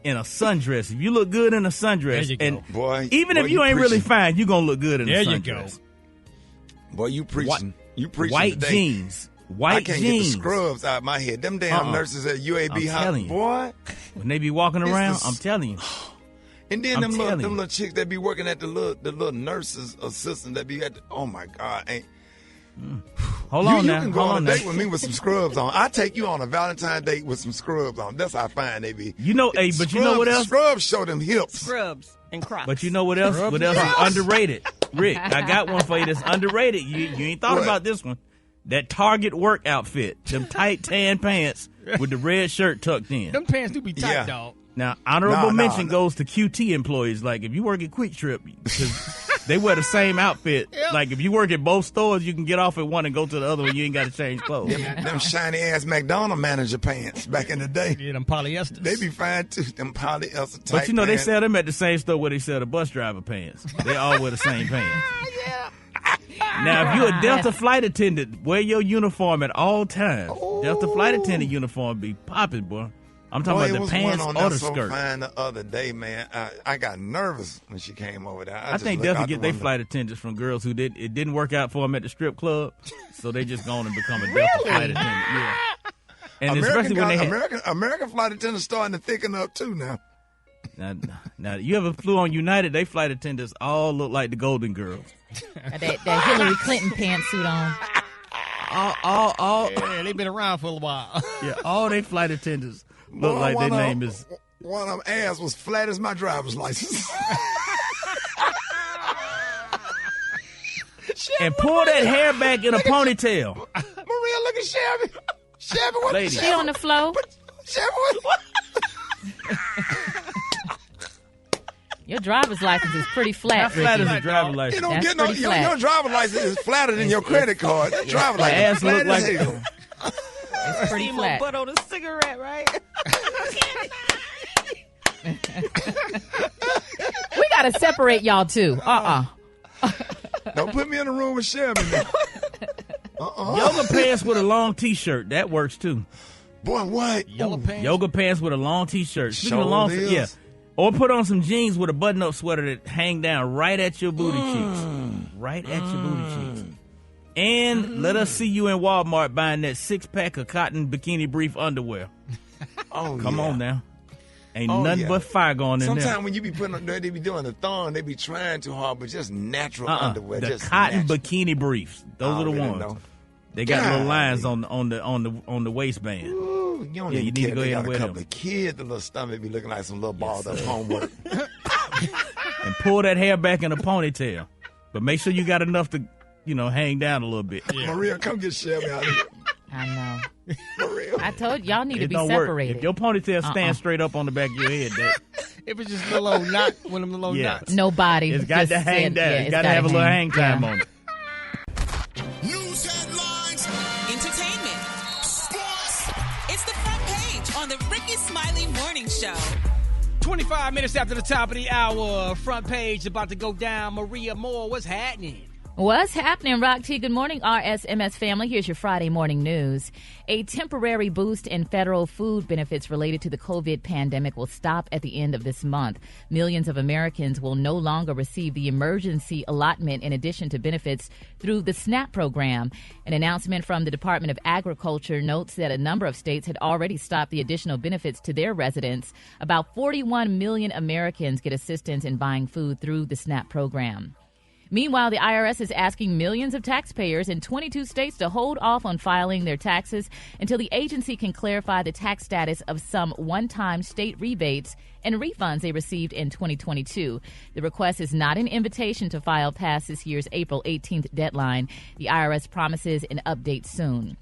[SPEAKER 9] in a sundress. If you look good in a sundress, and even if you ain't really fine, you're going to look good in a sundress. There you go.
[SPEAKER 2] Boy, you preaching. You preaching
[SPEAKER 9] white
[SPEAKER 2] today.
[SPEAKER 9] Jeans. White
[SPEAKER 2] I can't
[SPEAKER 9] jeans.
[SPEAKER 2] get the scrubs out of my head. Them damn nurses at UAB, boy.
[SPEAKER 9] When they be walking around, I'm telling you.
[SPEAKER 2] And then them little chicks that be working at the little nurses assistant that be at the, oh my God.
[SPEAKER 9] Hold on now.
[SPEAKER 2] You can go on a date with me with some scrubs on. I take you on a Valentine date with some scrubs on. That's how fine they be.
[SPEAKER 9] You know, but
[SPEAKER 2] scrubs,
[SPEAKER 9] you know what else?
[SPEAKER 2] Scrubs show them hips.
[SPEAKER 10] Scrubs and Crocs.
[SPEAKER 9] But you know what else? What else is underrated? Rick, I got one for you that's underrated. You ain't thought about this one. That Target work outfit, them tight tan pants with the red shirt tucked in.
[SPEAKER 7] Them pants do be tight, dog.
[SPEAKER 9] Now, honorable mention goes to QT employees. Like, if you work at Quick Trip, because They wear the same outfit. Yep. Like if you work at both stores, you can get off at one and go to the other one. You ain't got to change clothes.
[SPEAKER 2] Them shiny ass McDonald's manager pants back in the day.
[SPEAKER 7] Yeah, them polyesters.
[SPEAKER 2] They be fine too. Them polyester type.
[SPEAKER 9] But you know
[SPEAKER 2] pants.
[SPEAKER 9] they sell them at the same store where they sell the bus driver pants. They all wear the same pants.
[SPEAKER 7] Yeah.
[SPEAKER 9] Now, if you're a Delta flight attendant, wear your uniform at all times. Ooh. Delta flight attendant uniform be popping, boy. I'm talking about the pants or the skirt.
[SPEAKER 2] So fine the other day, man. I got nervous when she came over there.
[SPEAKER 9] I think Delta get their flight attendants from girls who it didn't work out for them at the strip club, so they just gone and become a Delta flight attendant. Yeah. And especially when they
[SPEAKER 2] American flight attendants starting to thicken up too now.
[SPEAKER 9] Now, you ever flew on United? They flight attendants all look like the Golden Girls.
[SPEAKER 6] that Hillary Clinton pantsuit on.
[SPEAKER 7] Yeah, they've been around for a while.
[SPEAKER 9] Yeah, all they flight attendants look like their name is.
[SPEAKER 2] One of them ass was flat as my driver's license.
[SPEAKER 9] And pull that hair back in a ponytail.
[SPEAKER 2] Maria, look at Shelby. Shelby, what?
[SPEAKER 9] Lady.
[SPEAKER 6] She on the floor.
[SPEAKER 2] Shelby, what?
[SPEAKER 6] Your driver's license is pretty flat.
[SPEAKER 9] How flat is a driver's license?
[SPEAKER 2] You don't get no. Your driver's license is flatter than your credit card. That driver's license
[SPEAKER 9] ass look like
[SPEAKER 2] hell.
[SPEAKER 6] It's pretty flat.
[SPEAKER 10] Butt on a cigarette, right?
[SPEAKER 6] We gotta separate y'all too.
[SPEAKER 2] Don't put me in a room with Shelby now.
[SPEAKER 9] Yoga pants with a long T-shirt. That works too.
[SPEAKER 2] Boy, what?
[SPEAKER 9] Yoga pants with a long T-shirt. Speaking of long, yeah. Or put on some jeans with a button-up sweater that hang down right at your booty cheeks. Right at your booty cheeks. And let us see you in Walmart buying that 6-pack of cotton bikini brief underwear. Come on now. Ain't nothing but fire going in there.
[SPEAKER 2] Sometimes when you be putting on there, they be doing the thong, they be trying too hard, but just natural underwear.
[SPEAKER 9] The
[SPEAKER 2] just
[SPEAKER 9] cotton
[SPEAKER 2] natural.
[SPEAKER 9] bikini briefs. Those are the ones.
[SPEAKER 2] Know.
[SPEAKER 9] They got little lines on the waistband.
[SPEAKER 2] Ooh, you
[SPEAKER 9] need to go ahead and wear them.
[SPEAKER 2] A couple of kids, the little stomach be looking like some little balled up homework.
[SPEAKER 9] And pull that hair back in a ponytail. But make sure you got enough to, hang down a little bit.
[SPEAKER 2] Yeah. Maria, come get Shelby out of here.
[SPEAKER 6] I know.
[SPEAKER 2] Maria.
[SPEAKER 6] I told y'all need to be
[SPEAKER 9] don't
[SPEAKER 6] separated.
[SPEAKER 9] Work. If your ponytail stands straight up on the back of your head,
[SPEAKER 7] if it's just a little knot, one of them little knots.
[SPEAKER 6] Nobody.
[SPEAKER 9] It's got to hang down. It's got to have a little hang time on it.
[SPEAKER 1] News headlines.
[SPEAKER 5] Entertainment. Sports. It's the front page on the Rickey Smiley Morning Show.
[SPEAKER 7] 25 minutes after the top of the hour, front page about to go down. Maria Moore, what's happening?
[SPEAKER 6] What's happening, Rock T? Good morning, RSMS family. Here's your Friday morning news. A temporary boost in federal food benefits related to the COVID pandemic will stop at the end of this month. Millions of Americans will no longer receive the emergency allotment in addition to benefits through the SNAP program. An announcement from the Department of Agriculture notes that a number of states had already stopped the additional benefits to their residents. About 41 million Americans get assistance in buying food through the SNAP program. Meanwhile, the IRS is asking millions of taxpayers in 22 states to hold off on filing their taxes until the agency can clarify the tax status of some one-time state rebates and refunds they received in 2022. The request is not an invitation to file past this year's April 18th deadline. The IRS promises an update soon.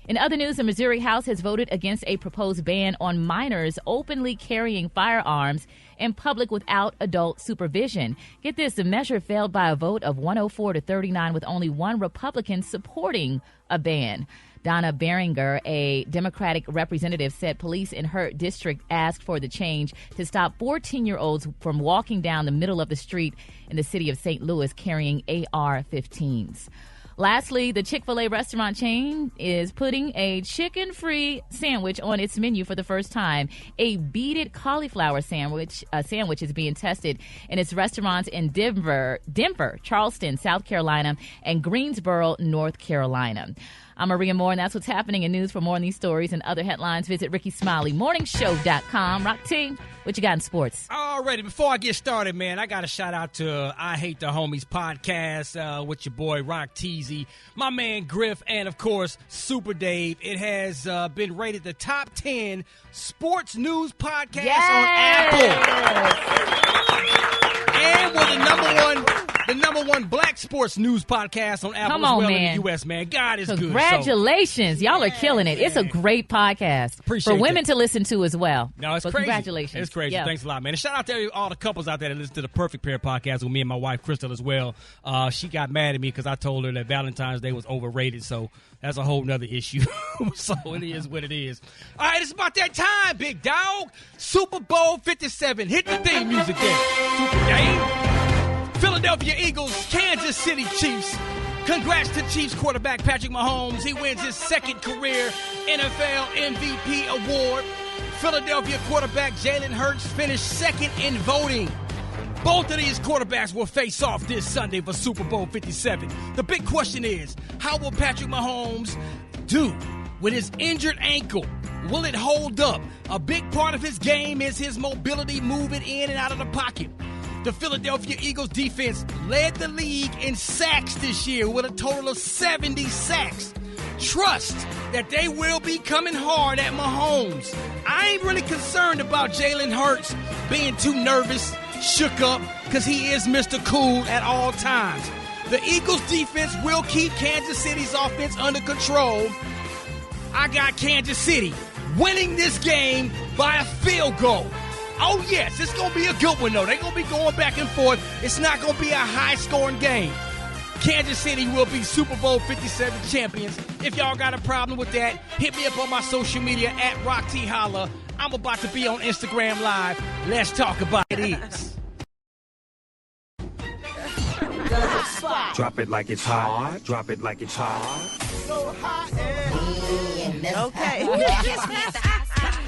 [SPEAKER 6] In other news, the Missouri House has voted against a proposed ban on minors openly carrying firearms in public without adult supervision. Get this, the measure failed by a vote of 104 to 39 with only one Republican supporting a ban. Donna Beringer, a Democratic representative, said police in her district asked for the change to stop 14-year-olds from walking down the middle of the street in the city of St. Louis carrying AR-15s. Lastly, the Chick-fil-A restaurant chain is putting a chicken-free sandwich on its menu for the first time. A beaded cauliflower sandwich is being tested in its restaurants in Denver, Charleston, South Carolina, and Greensboro, North Carolina. I'm Maria Moore, and that's what's happening in news. For more on these stories and other headlines, visit RickeySmileyMorningShow.com. Rock T, what you got in sports?
[SPEAKER 7] Alrighty, before I get started, man, I got to shout out to I Hate the Homies podcast with your boy Rock Teasy, my man Griff, and of course Super Dave. It has been rated the top 10 sports news podcast on Apple, and we're the #1 black sports news podcast on Apple
[SPEAKER 6] Come
[SPEAKER 7] as
[SPEAKER 6] on,
[SPEAKER 7] well in
[SPEAKER 6] man.
[SPEAKER 7] the U.S., man. God is good.
[SPEAKER 6] Congratulations. Y'all are killing it. It's a great podcast
[SPEAKER 7] Appreciate
[SPEAKER 6] for women
[SPEAKER 7] that.
[SPEAKER 6] to listen to as well.
[SPEAKER 7] No, it's
[SPEAKER 6] So
[SPEAKER 7] crazy.
[SPEAKER 6] Congratulations.
[SPEAKER 7] It's crazy.
[SPEAKER 6] Yeah.
[SPEAKER 7] Thanks a lot, man. And shout out to all the couples out there that listen to the Perfect Pair podcast with me and my wife, Crystal, as well. She got mad at me because I told her that Valentine's Day was overrated, so that's a whole nother issue. So it is what it is. All right, it's about that time, big dog. Super Bowl 57. Hit the theme music there. Super game. Philadelphia Eagles, Kansas City Chiefs. Congrats to Chiefs quarterback Patrick Mahomes. He wins his second career NFL MVP award. Philadelphia quarterback Jalen Hurts finished second in voting. Both of these quarterbacks will face off this Sunday for Super Bowl 57. The big question is, how will Patrick Mahomes do with his injured ankle? Will it hold up? A big part of his game is his mobility, moving in and out of the pocket. The Philadelphia Eagles defense led the league in sacks this year with a total of 70 sacks. Trust that they will be coming hard at Mahomes. I ain't really concerned about Jalen Hurts being too nervous, shook up, because he is Mr. Cool at all times. The Eagles defense will keep Kansas City's offense under control. I got Kansas City winning this game by a field goal. Oh, yes, it's going to be a good one, though. They're going to be going back and forth. It's not going to be a high-scoring game. Kansas City will be Super Bowl 57 champions. If y'all got a problem with that, hit me up on my social media at RockTHolla. I'm about to be on Instagram Live. Let's talk about it is.
[SPEAKER 11] Drop it like it's hot. Drop it like it's hot.
[SPEAKER 10] Okay.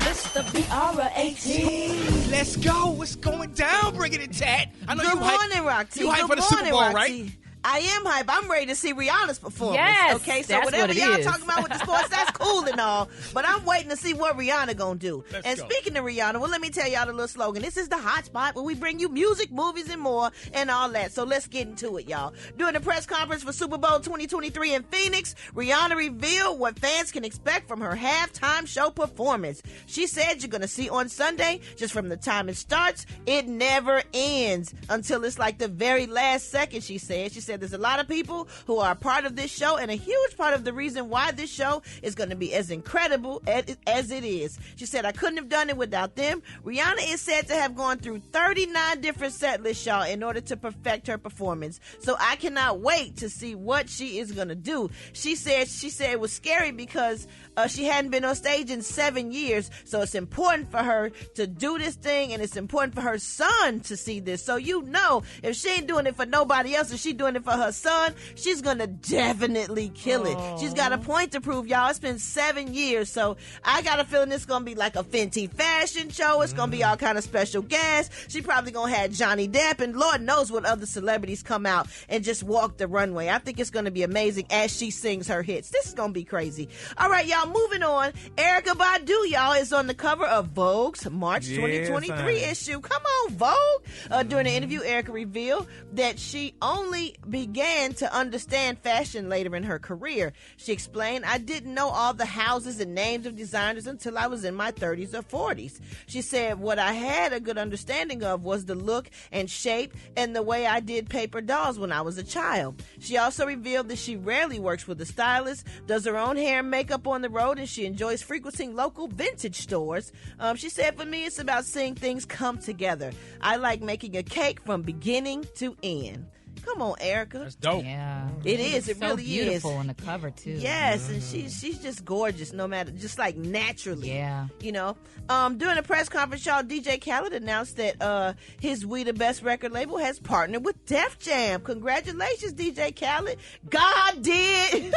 [SPEAKER 13] It's the BR18.
[SPEAKER 7] Let's go. What's going down? Bring it in, Tat. I know
[SPEAKER 10] Good
[SPEAKER 7] you hype-
[SPEAKER 10] morning, Rock T.
[SPEAKER 7] You hype
[SPEAKER 10] Good
[SPEAKER 7] for the Super
[SPEAKER 10] morning,
[SPEAKER 7] Bowl,
[SPEAKER 10] Rock
[SPEAKER 7] right?
[SPEAKER 10] T. I am hype. I'm ready to see Rihanna's performance.
[SPEAKER 6] Yes,
[SPEAKER 10] Okay, so
[SPEAKER 6] that's
[SPEAKER 10] whatever
[SPEAKER 6] what it
[SPEAKER 10] y'all
[SPEAKER 6] is.
[SPEAKER 10] talking about with the sports, that's cool and all. But I'm waiting to see what Rihanna gonna do.
[SPEAKER 7] Let's
[SPEAKER 10] And
[SPEAKER 7] go.
[SPEAKER 10] speaking of Rihanna, well, let me tell y'all the little slogan. This is the hot spot where we bring you music, movies, and more, and all that. So let's get into it, y'all. During the press conference for Super Bowl 2023 in Phoenix, Rihanna revealed what fans can expect from her halftime show performance. She said you're gonna see on Sunday, just from the time it starts, it never ends until it's like the very last second, she said. She said there's a lot of people who are a part of this show, and a huge part of the reason why this show is going to be as incredible as it is. She said, I couldn't have done it without them. Rihanna is said to have gone through 39 different set lists, y'all, in order to perfect her performance. So I cannot wait to see what she is going to do. She said it was scary because she hadn't been on stage in 7 years, so it's important for her to do this thing, and it's important for her son to see this. So you know, if she ain't doing it for nobody else, if she's doing it for her son, she's gonna definitely kill it. She's got a point to prove, y'all. It's been 7 years, so I got a feeling it's gonna be like a Fenty fashion show. It's gonna be all kind of special guests. She probably gonna have Johnny Depp, and Lord knows what other celebrities come out and just walk the runway. I think it's gonna be amazing as she sings her hits. This is gonna be crazy. All right, y'all, moving on. Erykah Badu, y'all, is on the cover of Vogue's March 2023 issue. Come on, Vogue. During an interview, Erykah revealed that she only began to understand fashion later in her career. She explained, I didn't know all the houses and names of designers until I was in my 30s or 40s. She said, what I had a good understanding of was the look and shape and the way I did paper dolls when I was a child. She also revealed that she rarely works with a stylist, does her own hair and makeup on the road, and she enjoys frequenting local vintage stores. She said, for me, it's about seeing things come together. I like making a cake from beginning to end. Come on, Erykah.
[SPEAKER 7] That's dope.
[SPEAKER 6] Yeah.
[SPEAKER 10] It is. It
[SPEAKER 6] so
[SPEAKER 10] really
[SPEAKER 6] beautiful
[SPEAKER 10] is.
[SPEAKER 6] on the cover, too.
[SPEAKER 10] Yes, and she's just gorgeous, no matter, just like naturally.
[SPEAKER 6] Yeah.
[SPEAKER 10] You know. During a press conference, y'all, DJ Khaled announced that his We the Best record label has partnered with Def Jam. Congratulations, DJ Khaled. God did.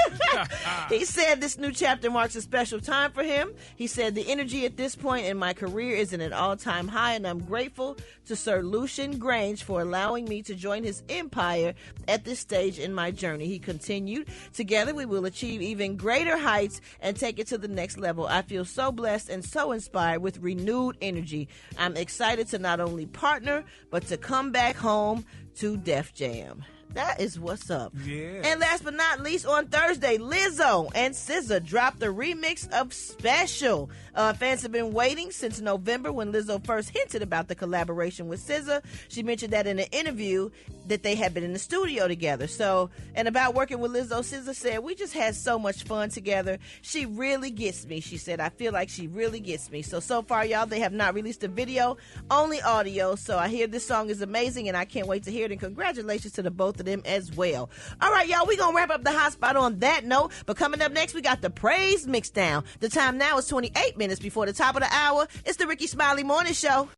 [SPEAKER 10] He said this new chapter marks a special time for him. He said the energy at this point in my career is at an all-time high, and I'm grateful to Sir Lucian Grange for allowing me to join his empire at this stage in my journey. He continued, together we will achieve even greater heights and take it to the next level. I feel so blessed and so inspired with renewed energy. I'm excited to not only partner, but to come back home to Def Jam. That is what's up.
[SPEAKER 8] Yeah.
[SPEAKER 10] And last but not least, on Thursday, Lizzo and SZA dropped the remix of Special. Fans have been waiting since November when Lizzo first hinted about the collaboration with SZA. She mentioned that in an interview that they had been in the studio together. And about working with Lizzo, SZA said, "We just had so much fun together. She really gets me," she said. "I feel like she really gets me." So far, y'all, they have not released a video, only audio. So I hear this song is amazing, and I can't wait to hear it. And congratulations to the both of them as well. All right, y'all, we're going to wrap up the hot spot on that note. But coming up next, we got the praise mix down. The time now is 28 minutes before the top of the hour. It's the Rickey Smiley Morning Show.